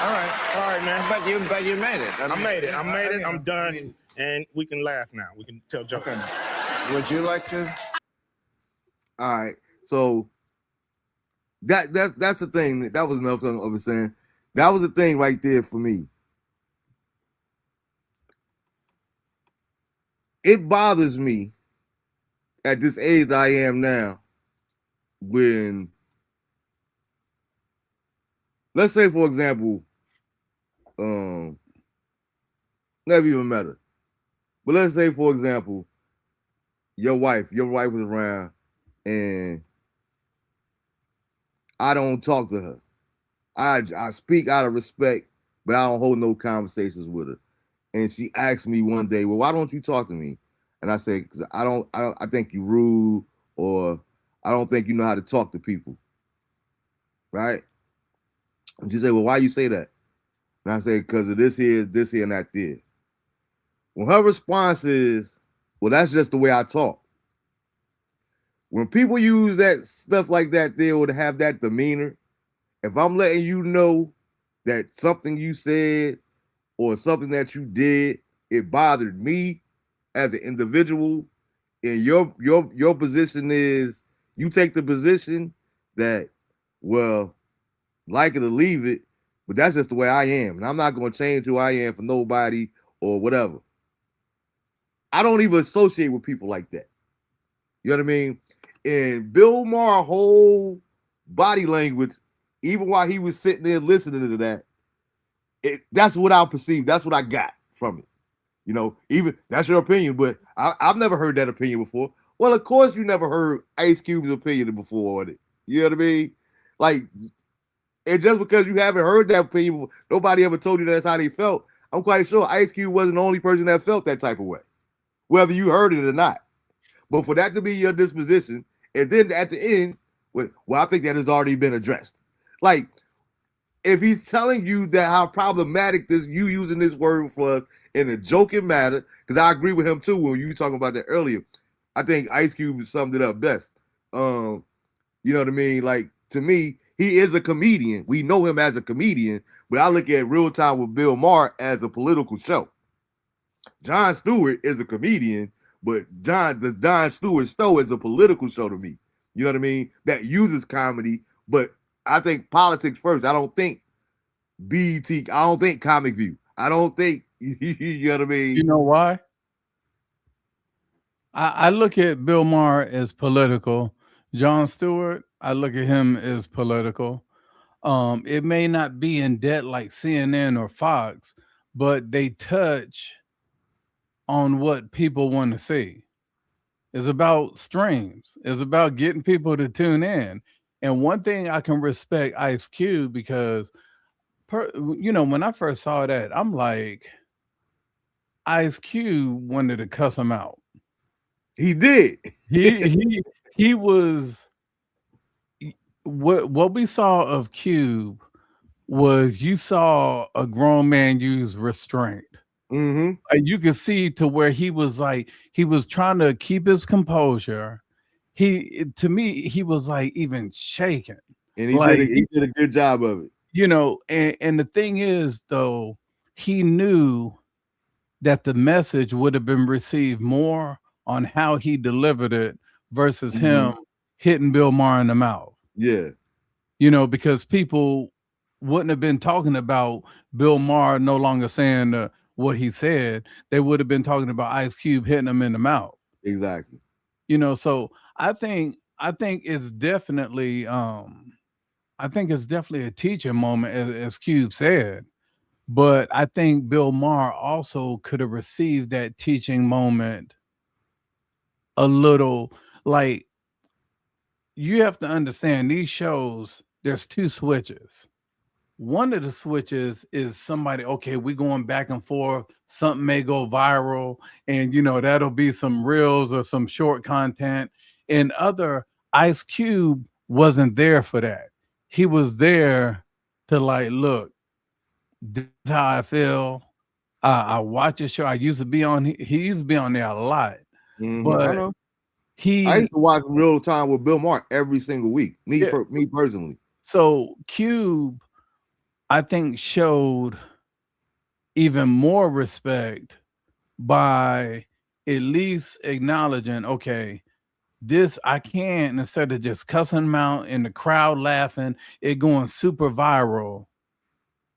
All right, man. But you made it. I made it. I'm done. And we can laugh now. We can tell jokes. Okay. Would you like to? All right. So that's the thing. That was enough of it saying. That was the thing right there for me. It bothers me at this age I am now when, let's say for example, never even met her, but let's say for example, your wife was around and I don't talk to her. I speak out of respect, but I don't hold no conversations with her. And she asked me one day, "Well, why don't you talk to me?" And I said, "Because I think you rude, or I don't think you know how to talk to people." Right? And she said, "Well, why you say that?" And I said, "Because of this here, and that there." When her response is, "Well, that's just the way I talk." When people use that stuff like that, they would have that demeanor. If I'm letting you know that something you said or something that you did, it bothered me as an individual, and your position is you take the position that, well, like it or leave it, but that's just the way I am, and I'm not going to change who I am for nobody or whatever. I don't even associate with people like that. You know what I mean? And Bill Maher's whole body language, even while he was sitting there listening to that, that's what I perceived. That's what I got from it. You know, even that's your opinion, but I've never heard that opinion before. Well, of course, you never heard Ice Cube's opinion before on it. You know what I mean? Like, and just because you haven't heard that opinion, nobody ever told you that's how they felt. I'm quite sure Ice Cube wasn't the only person that felt that type of way, whether you heard it or not. But for that to be your disposition, and then at the end, well, I think that has already been addressed. Like, if he's telling you that how problematic this you using this word for us in a joking matter, because I agree with him too when you were talking about that earlier. I think Ice Cube summed it up best. You know what I mean? Like, to me, he is a comedian. We know him as a comedian, but I look at Real Time with Bill Maher as a political show. Jon Stewart is a comedian, but Jon Stewart show is a political show to me. You know what I mean? That uses comedy, but I think politics first. I don't think BET. I don't think Comic View. I don't think you know what I mean. You know why? I look at Bill Maher as political. Jon Stewart, I look at him as political. It may not be in debt like CNN or Fox, but they touch on what people want to see. It's about streams. It's about getting people to tune in. And one thing I can respect Ice Cube because, when I first saw that, I'm like, Ice Cube wanted to cuss him out. He did. He was what we saw of Cube was you saw a grown man use restraint. Mm-hmm. You could see to where he was like he was trying to keep his composure. To me, he was like even shaking. And Like he did a good job of it. And the thing is though, he knew that the message would have been received more on how he delivered it versus him hitting Bill Maher in the mouth. Yeah. Because people wouldn't have been talking about Bill Maher no longer saying what he said. They would have been talking about Ice Cube hitting him in the mouth. Exactly. So I think it's definitely a teaching moment, as Cube said. But I think Bill Maher also could have received that teaching moment a little. Like, you have to understand these shows, there's two switches. One of the switches is somebody, okay, we're going back and forth. Something may go viral, and that'll be some reels or some short content. And other, Ice Cube wasn't there for that. He was there to like, look, this is how I feel. I watch his show. He used to be on there a lot. But I know. I used to watch Real Time with Bill Maher every single week. Me personally. So Cube, I think, showed even more respect by at least acknowledging, okay, this I can, instead of just cussing them out and the crowd laughing, it going super viral.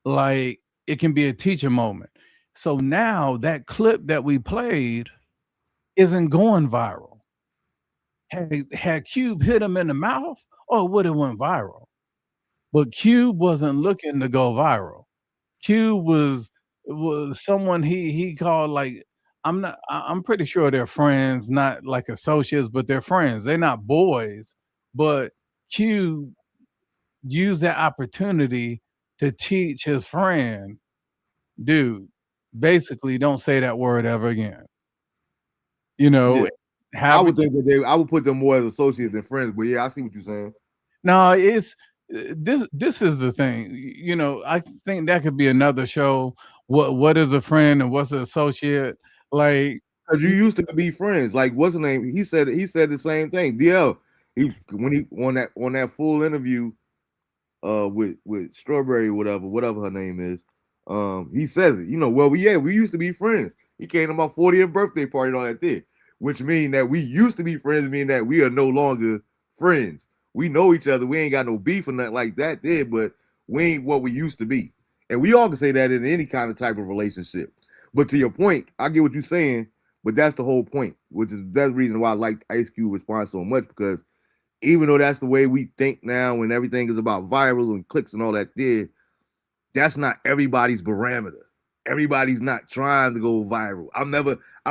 Like, it can be a teaching moment. So now that clip that we played isn't going viral. Had Cube hit him in the mouth, oh, it would have went viral. But Cube wasn't looking to go viral. Cube was someone he called, like, I'm pretty sure they're friends, not like associates, but they're friends. They're not boys. But Cube used that opportunity to teach his friend, dude, basically don't say that word ever again. You know, Yeah. I have would think that I would put them more as associates than friends. But yeah, I see what you're saying. no, it's this is the thing. You know, I think that could be another show. What is a friend and what's an associate? Like, Because you used to be friends. Like, what's the name? He said the same thing. DL, when he on that full interview with Strawberry, whatever her name is, he says it. You know, well, we used to be friends. He came to my 40th birthday party and all that did, which mean that we used to be friends, mean that we are no longer friends. We know each other. We ain't got no beef or nothing like that there, but we ain't what we used to be. And we all can say that in any kind of type of relationship. But to your point, I get what you're saying, but that's the whole point, which is that's the reason why I like Ice Cube response so much, because even though that's the way we think now when everything is about viral and clicks and all that there, that's not everybody's barometer. Everybody's not trying to go viral. I'm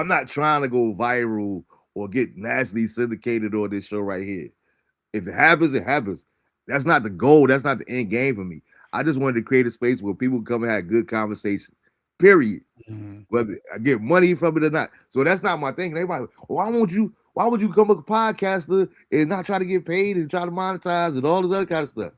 not trying to go viral or get nationally syndicated on this show right here. If it happens, it happens. That's not the goal. That's not the end game for me. I just wanted to create a space where people can come and have good conversation. Period. Whether I get money from it or not. So that's not my thing. And everybody, why would you become a podcaster and not try to get paid and try to monetize and all this other kind of stuff?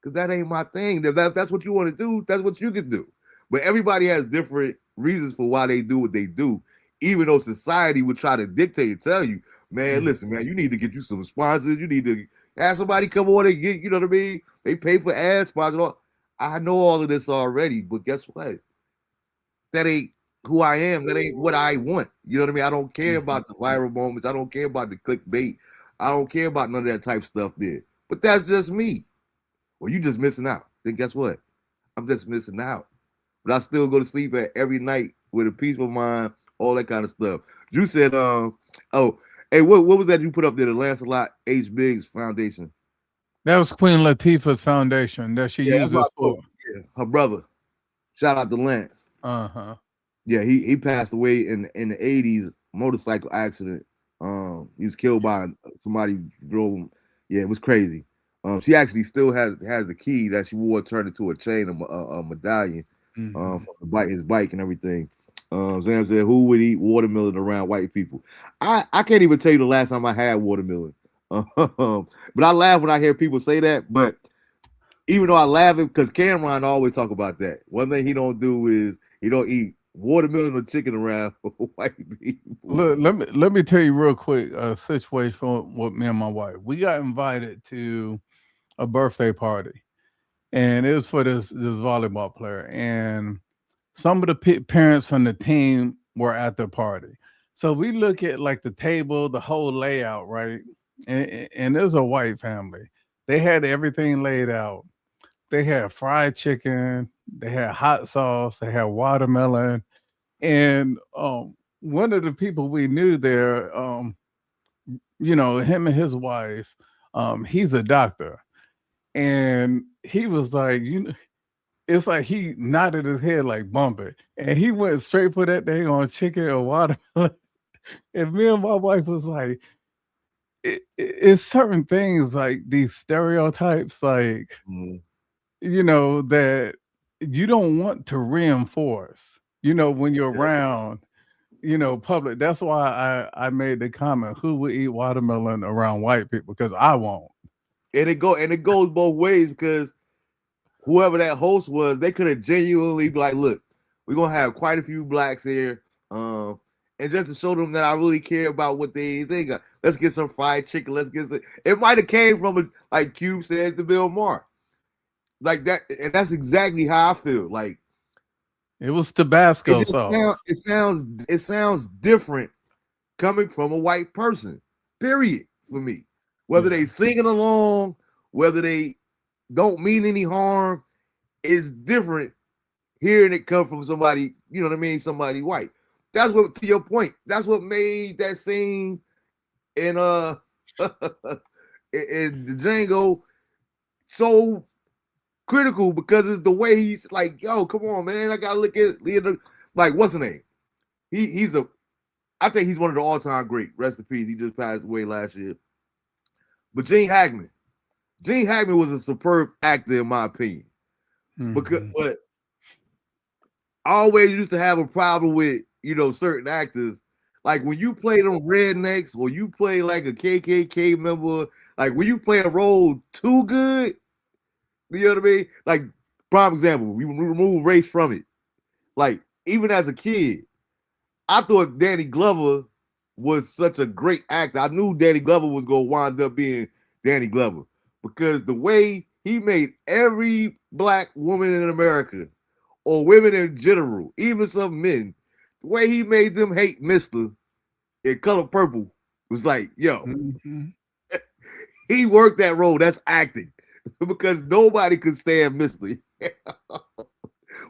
Because that ain't my thing. If that's what you want to do, that's what you can do. But everybody has different reasons for why they do what they do. Even though society would try to dictate and tell you, man, listen, man, you need to get you some sponsors. You need to have somebody come on and get, you know what I mean? They pay for ad sponsors. I know all of this already, but guess what? That ain't who I am. That ain't what I want. You know what I mean? I don't care about the viral moments. I don't care about the clickbait. I don't care about none of that type stuff there. But that's just me. Well, you just missing out. Then guess what? I'm just missing out. But I still go to sleep every night with a peaceful mind, all that kind of stuff. Drew said, oh, hey, what was that you put up there? The Lancelot H. Biggs Foundation. that was Queen Latifah's foundation that she uses for. Yeah, her brother. Shout out to Lance. Yeah, he passed away in the 80s, motorcycle accident. He was killed by somebody drove him. Yeah, it was crazy. She actually still has the key that she wore turned into a chain, a medallion, from his bike and everything. Sam said, "Who would eat watermelon around white people?" I can't even tell you the last time I had watermelon. But I laugh when I hear people say that. But even though I laugh, because Cameron always talk about that. One thing he don't do is he don't eat watermelon or chicken around white people. Look, let me tell you real quick a situation with me and my wife. We got invited to a birthday party, and it was for this volleyball player, and some of the parents from the team were at the party. So we look at like the table, the whole layout, right? And there's a white family. They had everything laid out. They had fried chicken, they had hot sauce, they had watermelon, and one of the people we knew there, you know, him and his wife, he's a doctor, and he was like, you know, it's like he nodded his head like bump it, and he went straight for that thing on chicken or watermelon. And me and my wife was like, it's certain things like these stereotypes, like, you know, that you don't want to reinforce, you know, when you're around, you know, public. That's why I made the comment, who would eat watermelon around white people? Because I won't. And it goes both ways, because whoever that host was, they could have genuinely be like, look, we're gonna have quite a few blacks here. And just to show them that I really care about what they think, let's get some fried chicken. Let's get some. It might have came from like Cube said to Bill Maher, like that, and that's exactly how I feel. Like it was Tabasco sauce. It sounds different coming from a white person. Period. For me, whether Yeah. they singing along, whether they don't mean any harm, is different hearing it come from somebody, you know what I mean, somebody white. That's what, to your point, that's what made that scene in in the Django so critical, because it's the way he's like, yo, come on, man. I gotta look at Leonardo. Like, what's the name? He's I think he's one of the all-time great. Rest in peace. He just passed away last year. But Gene Hackman was a superb actor in my opinion. But I always used to have a problem with, certain actors. Like when you play them rednecks, or you play like a KKK member, like when you play a role too good, you know what I mean? Like, prime example, we remove race from it. Like, even as a kid, I thought Danny Glover was such a great actor. I knew Danny Glover was going to wind up being Danny Glover, because the way he made every black woman in America, or women in general, even some men, the way he made them hate Mister in Color Purple was like, yo, he worked that role. That's acting. Because nobody could stand Mister.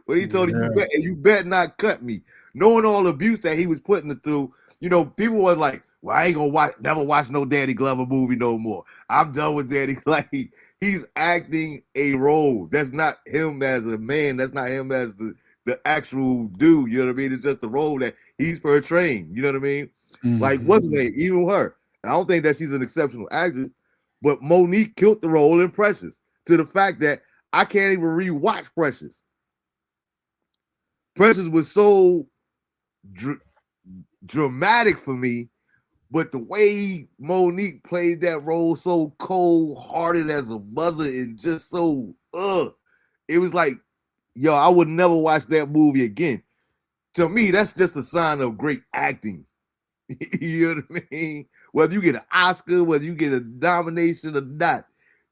When he told him, you bet not cut me. Knowing all the abuse that he was putting it through, people was like, well, I ain't gonna never watch no Danny Glover movie no more. I'm done with Danny. Like, he's acting a role. That's not him as a man. That's not him as the actual dude. You know what I mean? It's just the role that he's portraying. You know what I mean? Like, what's her name? Even her. And I don't think that she's an exceptional actress, but Monique killed the role in Precious, to the fact that I can't even rewatch Precious. Precious was so dramatic for me, but the way Monique played that role, so cold-hearted as a mother, and just so it was like, yo, I would never watch that movie again. To me, that's just a sign of great acting. You know what I mean? Whether you get an Oscar, whether you get a nomination or not,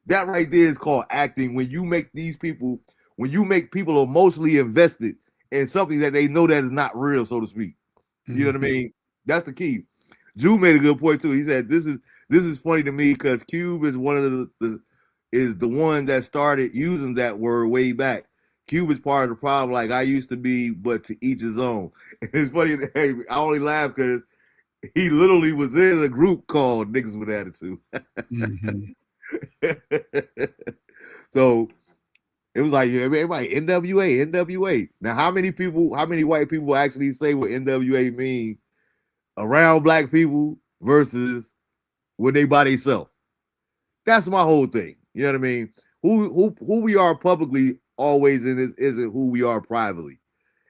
that right there is called acting. When you make people emotionally invested in something that they know that is not real, so to speak. You know what I mean? That's the key. Drew made a good point too. He said this is funny to me because Cube is one of the one that started using that word way back. Cube is part of the problem, like I used to be, but to each his own. And it's funny. Hey, I only laugh because he literally was in a group called Niggas with Attitude. So it was like everybody NWA. Now, how many white people actually say what NWA mean around black people versus when they by themselves? That's my whole thing. You know what I mean? Who we are publicly always isn't who we are privately.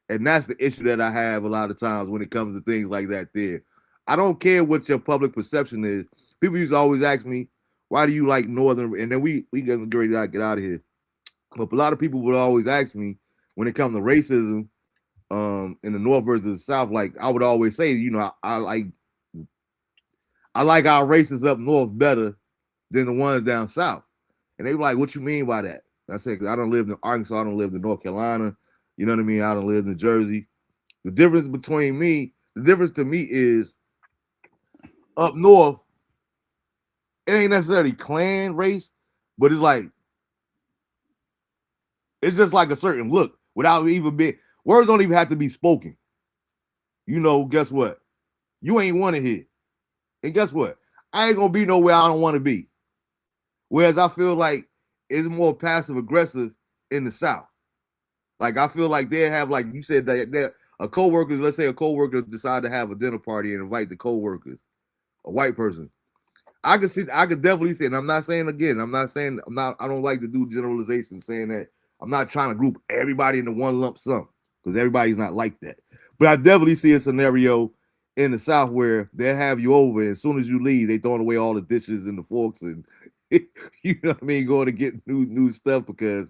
And that's the issue that I have a lot of times when it comes to things like that there. I don't care what your public perception is. People used to always ask me, why do you like Northern? And then we get ready to get out of here. But a lot of people would always ask me when it comes to racism in the North versus the South, like I would always say, I like our races up north better than the ones down south. And they were like, what you mean by that? I said, because I don't live in Arkansas, I don't live in North Carolina. You know what I mean? I don't live in Jersey. The difference to me is up north, it ain't necessarily clan race, but it's just like a certain look without even being, words don't even have to be spoken. Guess what? You ain't want to hear. And guess what? I ain't gonna be nowhere I don't want to be. Whereas I feel like it's more passive aggressive in the South. Like I feel like they have, like you said, that let's say a coworker decide to have a dinner party and invite the coworkers, a white person. I could definitely say, and I don't like to do generalizations saying that. I'm not trying to group everybody into one lump sum because everybody's not like that. But I definitely see a scenario in the South where they'll have you over, and as soon as you leave, they throwing away all the dishes and the forks, and you know what I mean, going to get new stuff because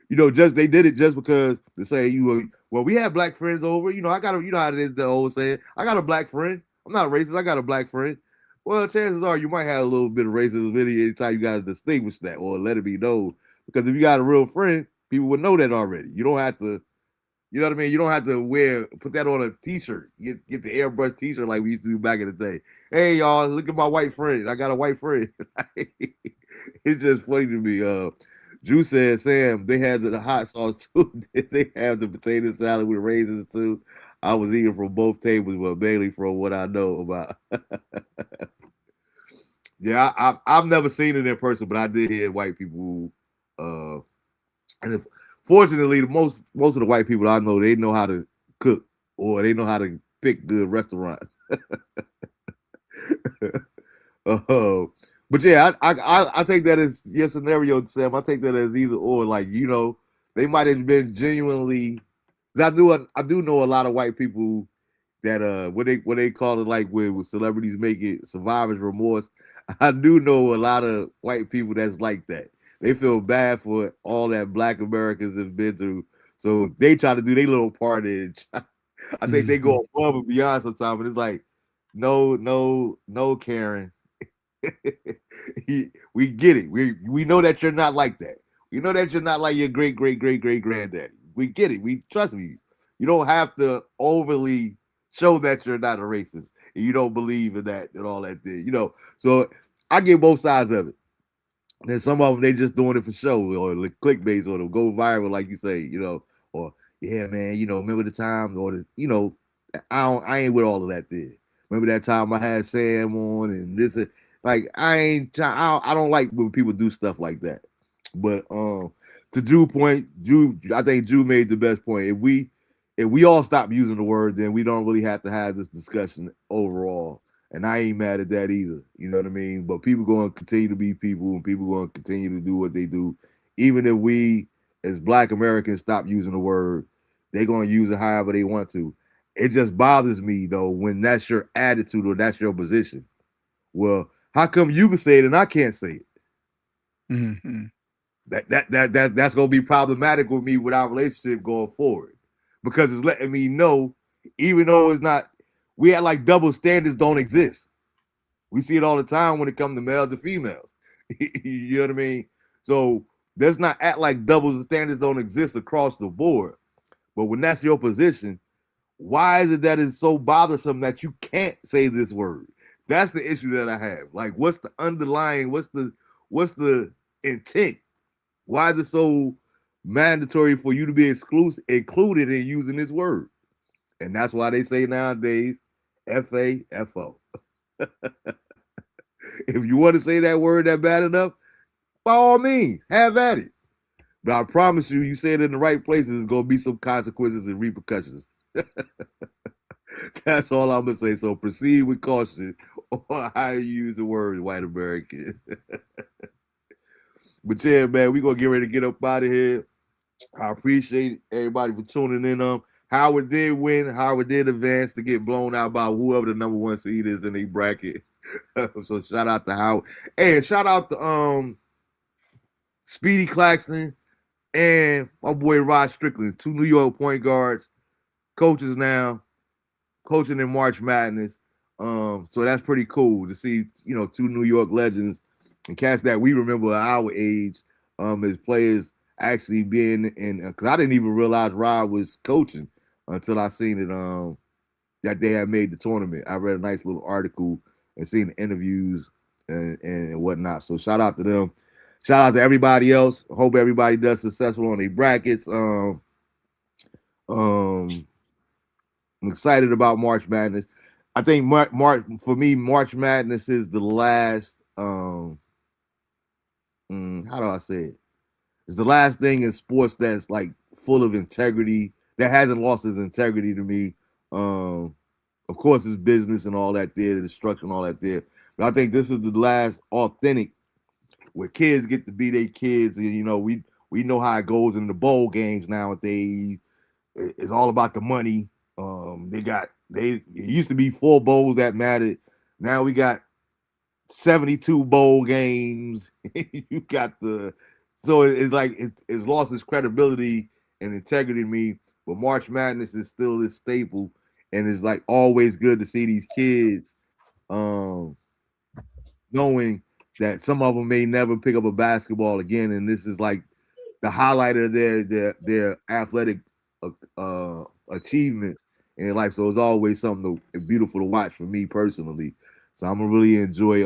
they did it just because to say well, we have black friends over. I got how it is, the old saying. I got a black friend. I'm not racist. I got a black friend. Well, chances are you might have a little bit of racism anytime you got to distinguish that or let it be known. Because if you got a real friend, people would know that already. You don't have to, You know what I mean? You don't have to put that on a t-shirt. Get the airbrush t-shirt like we used to do back in the day. Hey y'all, look at my white friend. I got a white friend. It's just funny to me. Drew said, Sam, they had the hot sauce too. They have the potato salad with raisins too. I was eating from both tables, but mainly from what I know about. Yeah, I've never seen it in person, but I did hear white people. And fortunately, most of the white people I know, they know how to cook or they know how to pick good restaurants. uh, but yeah, I take that as your scenario, Sam. I take that as either or. Like they might have been genuinely. 'Cause I do know a lot of white people that what they call it like when celebrities make it survivor's remorse. I do know a lot of white people that's like that. They feel bad for all that Black Americans have been through, so they try to do their little part. And I think they go above and beyond sometimes. But it's like, no, Karen. We get it. We know that you're not like that. We know that you're not like your great granddaddy. We get it. We trust me. You don't have to overly show that you're not a racist and you don't believe in that and all that thing. So I get both sides of it. Then some of them they just doing it for show or the clickbait or to go viral, like you say, or yeah, man, remember the time or I ain't with all of that there. Remember that time I had Sam on and this like I don't like when people do stuff like that. But to Drew's point, I think Drew made the best point. If we all stop using the word, then we don't really have to have this discussion overall. And I ain't mad at that either. You know what I mean? But people going to continue to be people and people going to continue to do what they do. Even if we, as Black Americans, stop using the word, they're going to use it however they want to. It just bothers me, though, when that's your attitude or that's your position. Well, how come you can say it and I can't say it? Mm-hmm. That's going to be problematic with me with our relationship going forward. Because it's letting me know, even though it's not, we had like double standards don't exist. We see it all the time when it comes to males and females. You know what I mean? So let's not act like double standards don't exist across the board. But when that's your position, why is it that it's so bothersome that you can't say this word? That's the issue that I have. Like, what's the underlying, what's the intent? Why is it so mandatory for you to be included in using this word? And that's why they say nowadays, FAFO. If you want to say that word that bad enough, by all means, have at it. But I promise you, you say it in the right places, there's going to be some consequences and repercussions. That's all I'm going to say. So proceed with caution on how you use the word white American. But yeah, man, we're going to get ready to get up out of here. I appreciate everybody for tuning in. Howard did win. Howard did advance to get blown out by whoever the number one seed is in the bracket. So shout out to Howard. And shout out to Speedy Claxton and my boy Rod Strickland, 2 New York point guards, coaches now, coaching in March Madness. So that's pretty cool to see, 2 New York legends and cats that we remember at our age as players actually being in, because I didn't even realize Rod was coaching until I seen it that they had made the tournament. I read a nice little article and seen the interviews and whatnot. So shout out to them. Shout out to everybody else. Hope everybody does successful on their brackets. I'm excited about March Madness. I think for me, March Madness is the last. How do I say it? It's the last thing in sports that's like full of integrity, that hasn't lost its integrity to me. Of course, it's business and all that there, the destruction, all that there. But I think this is the last authentic where kids get to be their kids. And, we know how it goes in the bowl games nowadays. It's all about the money. It used to be 4 bowls that mattered. Now we got 72 bowl games. You got so it's like it's lost its credibility and integrity to me. But March Madness is still this staple, and it's like always good to see these kids, knowing that some of them may never pick up a basketball again, and this is like the highlight of their athletic achievements in life. So it's always something beautiful to watch for me personally. So I'm gonna really enjoy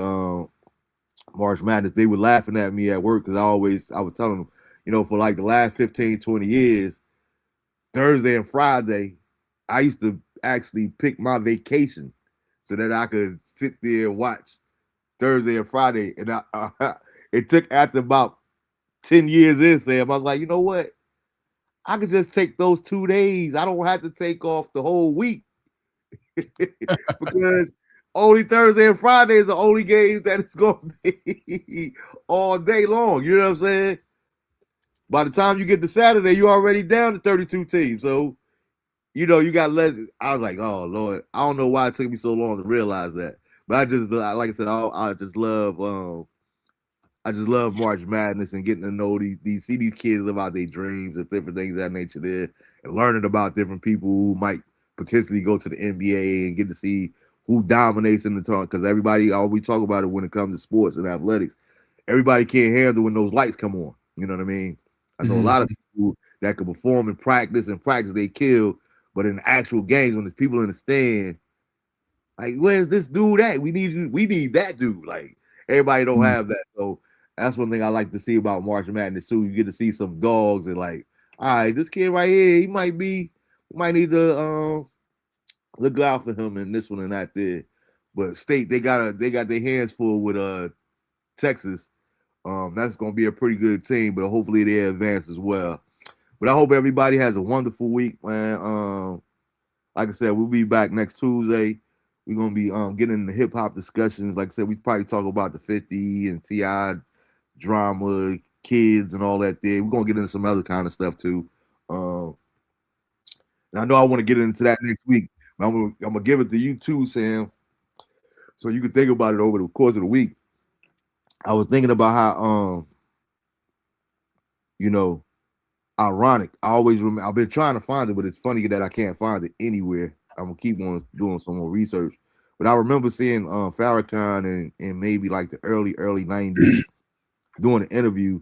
March Madness. They were laughing at me at work because I was telling them, for like the last 15, 20 years, Thursday and Friday, I used to actually pick my vacation so that I could sit there and watch Thursday and Friday. And it took after about 10 years in, Sam, I was like, you know what? I could just take those 2 days. I don't have to take off the whole week because only Thursday and Friday is the only games that it's going to be all day long. You know what I'm saying? By the time you get to Saturday, you're already down to 32 teams. So, you got less. I was like, oh, Lord. I don't know why it took me so long to realize that. But like I said, I just love March Madness and getting to know see these kids live out their dreams and different things of that nature there, and learning about different people who might potentially go to the NBA and get to see who dominates in the tournament. Because everybody always talk about it when it comes to sports and athletics. Everybody can't handle when those lights come on. You know what I mean? I know a lot of people that can perform and practice they kill, but in the actual games when there's people in the stand, like, where's this dude at? We need that dude. Like, everybody don't have that. So that's one thing I like to see about March Madness too. You get to see some dogs and like, all right, this kid right here, we might need to look out for him in this one and that there. But State, they got their hands full with Texas. That's gonna be a pretty good team, but hopefully they advance as well. But I hope everybody has a wonderful week, man. Like I said, we'll be back next Tuesday. We're gonna be getting into hip hop discussions. Like I said, we probably talk about the 50 and T.I. drama, kids, and all that there. We're gonna get into some other kind of stuff too. And I know I want to get into that next week, but I'm gonna give it to you too, Sam, so you can think about it over the course of the week. I was thinking about how you know, ironic. I always remember. I've been trying to find it, but it's funny that I can't find it anywhere. I'm gonna keep on doing some more research. But I remember seeing Farrakhan in maybe like the early 90s doing an interview,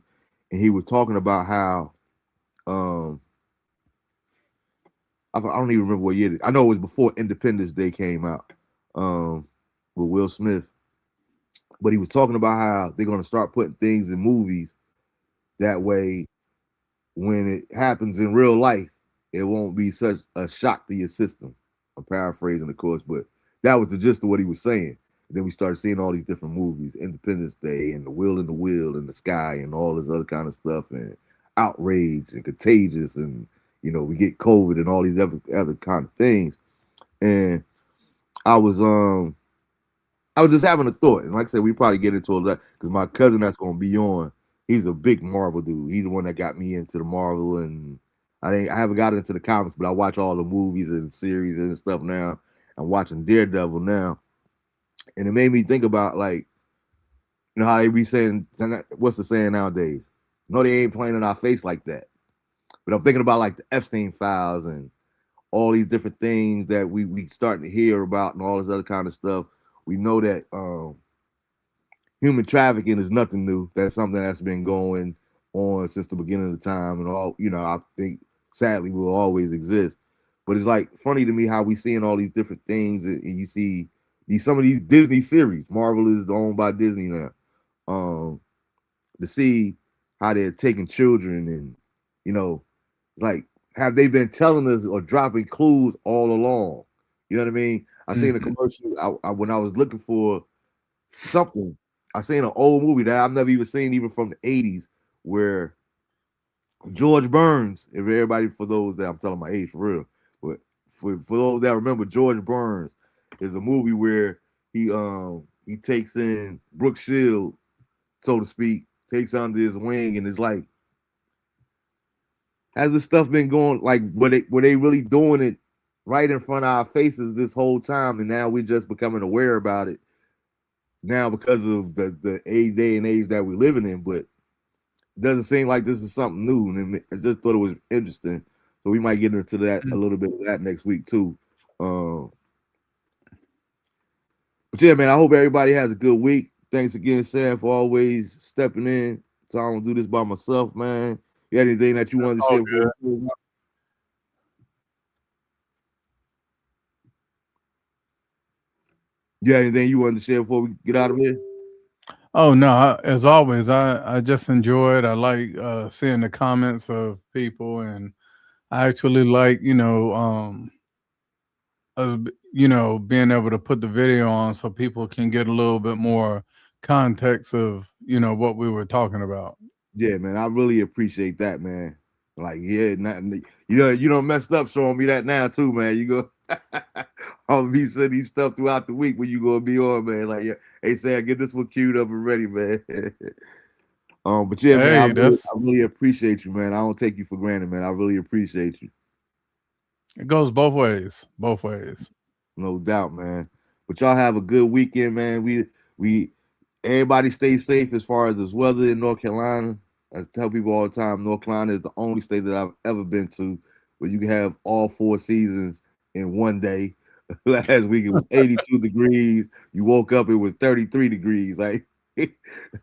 and he was talking about how I don't even remember what year. I know it was before Independence Day came out with Will Smith, but he was talking about how they're gonna start putting things in movies that way when it happens in real life, it won't be such a shock to your system. I'm paraphrasing, of course, but that was the gist of what he was saying. And then we started seeing all these different movies, Independence Day and The Will in the Wheel in the Sky and all this other kind of stuff, and Outrage and Contagious, and we get COVID and all these other kind of things. And I was just having a thought, and like I said, we probably get into that because my cousin that's gonna be on, he's a big Marvel dude. He's the one that got me into the Marvel, and I haven't got into the comics, but I watch all the movies and series and stuff now. I'm watching Daredevil now, and it made me think about like, how they be saying, what's the saying nowadays? No, they ain't playing in our face like that. But I'm thinking about like the Epstein files and all these different things that we starting to hear about and all this other kind of stuff. We know that human trafficking is nothing new. That's something that's been going on since the beginning of the time, and all I think sadly will always exist. But it's like funny to me how we seeing all these different things, and you see some of these Disney series. Marvel is owned by Disney now. To see how they're taking children, and like, have they been telling us or dropping clues all along? You know what I mean? I seen a commercial when I was looking for something. I seen an old movie that I've never even seen, even from the 80s, where George Burns, if everybody, for those that I'm telling my age for real, but for those that remember, George Burns is a movie where he takes in Brooke Shield, so to speak, takes under his wing, and is like, has this stuff been going, like, were they really doing it right in front of our faces this whole time, and now we're just becoming aware about it now because of the day and age that we're living in? But it doesn't seem like this is something new, and I just thought it was interesting. So we might get into that a little bit of that next week too. But yeah, man, I hope everybody has a good week. Thanks again, Sam, for always stepping in. So I don't do this by myself, man. You got anything that you wanted to All share? good. You got anything you wanted to share before we get out of here? Oh no, as always, I just enjoyed. I like seeing the comments of people, and I actually like being able to put the video on so people can get a little bit more context of what we were talking about. Yeah, man, I really appreciate that, man. Like, yeah, you don't messed up showing me that now too, man. You go, I'll be sending you stuff throughout the week when you gonna be on, man. Like, yeah, hey, Sam, get this one queued up and ready, man. But yeah, man, Hey, I really appreciate you, man. I don't take you for granted, man. I really appreciate you, it goes both ways, both ways. no doubt, man. But y'all have a good weekend, man. We everybody stay safe as far as this weather in North Carolina. I tell people all the time, North Carolina is the only state that I've ever been to where you can have all 4 seasons in one day. Last week it was 82 degrees. You woke up, it was 33 degrees. Like,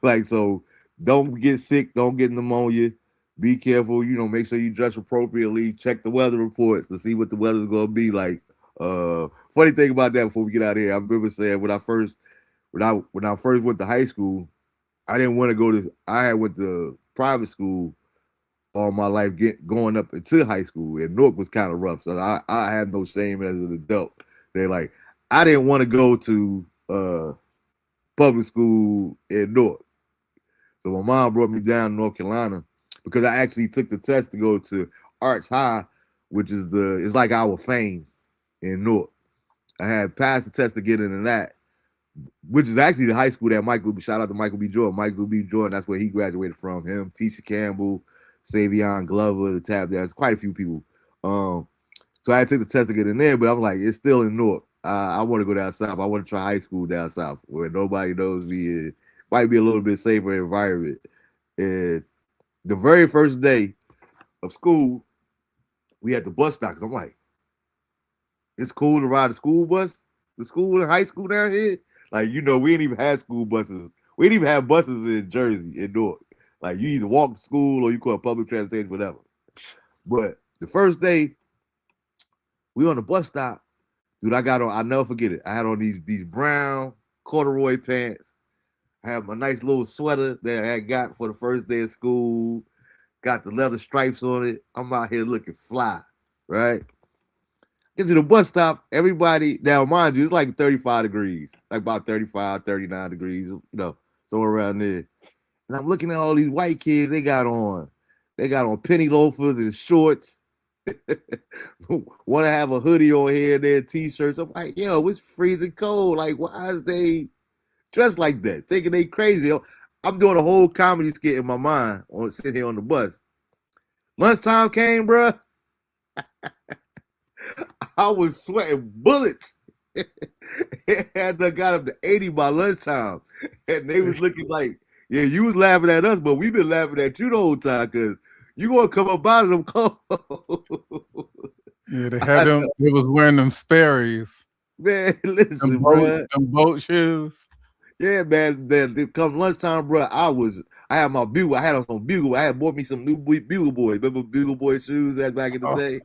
like so don't get sick, don't get pneumonia. Be careful, make sure you dress appropriately. Check the weather reports to see what the weather's gonna be like. Funny thing about that before we get out of here, I remember saying when I first went to high school, I didn't want to go to. I had went to private school all my life, going up into high school, and Newark was kind of rough. So I had no shame as an adult. They like I didn't want to go to public school in Newark. So my mom brought me down to North Carolina because I actually took the test to go to Arts High, which is it's like our fame in Newark. I had passed the test to get into that, which is actually the high school that shout out to Michael B. Jordan. Michael B. Jordan, that's where he graduated from. Him, Tisha Campbell, Savion Glover, the tab. There's quite a few people. So I took the test to get in there, but I'm like, it's still in Newark. I want to go down south. I want to try high school down south where nobody knows me. It might be a little bit safer environment. And the very first day of school, we had the bus stop. Cause I'm like, it's cool to ride a school bus. The school and high school down here. Like, we ain't even had school buses. We didn't even have buses in Jersey, in Newark. Like, you either walk to school or you call public transportation, whatever. But the first day, we on the bus stop, dude. I'll never forget it. I had on these brown corduroy pants. I had my nice little sweater that I had got for the first day of school. Got the leather stripes on it. I'm out here looking fly, right? Get to the bus stop, everybody, now mind you, it's like 35 degrees, like about 35, 39 degrees, somewhere around there. And I'm looking at all these white kids they got on penny loafers and shorts. Want to have a hoodie on here and there, t-shirts. I'm like, yo, it's freezing cold. Like, why is they dressed like that? Thinking they crazy. I'm doing a whole comedy skit in my mind on sitting here on the bus. Lunchtime came, bruh. I was sweating bullets. And I got up to 80 by lunchtime. And they was looking like, yeah, you was laughing at us, but we've been laughing at you the whole time because you gonna come up out of them clothes. Yeah, they had them. They was wearing them Sperry's, Man, listen, bro. them boat shoes. Yeah, man. Then come lunchtime, bro. I had my bugle. I had on some bugle. I had bought me some new bugle boys. Remember bugle boy shoes that back in the day?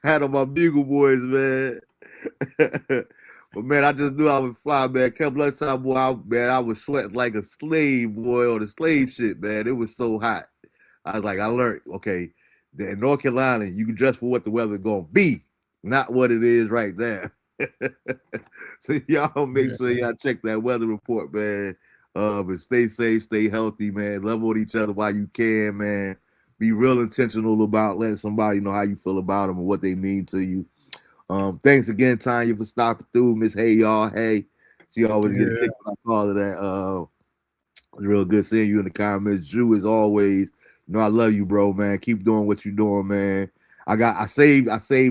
Had on my bugle boys, man. But man, I just knew I would fly, man. Come lunchtime, boy, I was sweating like a slave, boy, on the slave shit, man. It was so hot. I was like, I learned, okay, that in North Carolina, you can dress for what the weather's gonna be, not what it is right now. So y'all make sure y'all check that weather report, man. But stay safe, stay healthy, man. Love on each other while you can, man. Be real intentional about letting somebody know how you feel about them and what they mean to you. Thanks again, Tanya, for stopping through. Miss Hey Y'all, hey. She always get a kick when I call her that. It's real good seeing you in the comments. Drew, as always, I love you, bro, man. Keep doing what you're doing, man. I saved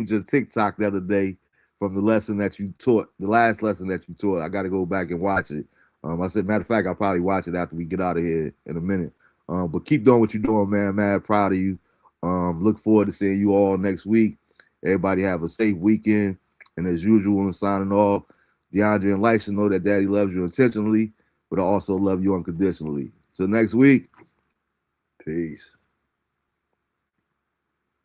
your TikTok the other day from the lesson that you taught, the last lesson that you taught. I got to go back and watch it. I said, matter of fact, I'll probably watch it after we get out of here in a minute. But keep doing what you're doing, man. I'm mad proud of you. Look forward to seeing you all next week. Everybody have a safe weekend. And as usual, I'm signing off. DeAndre and Lisha know that Daddy loves you intentionally, but I also love you unconditionally. Till next week, peace.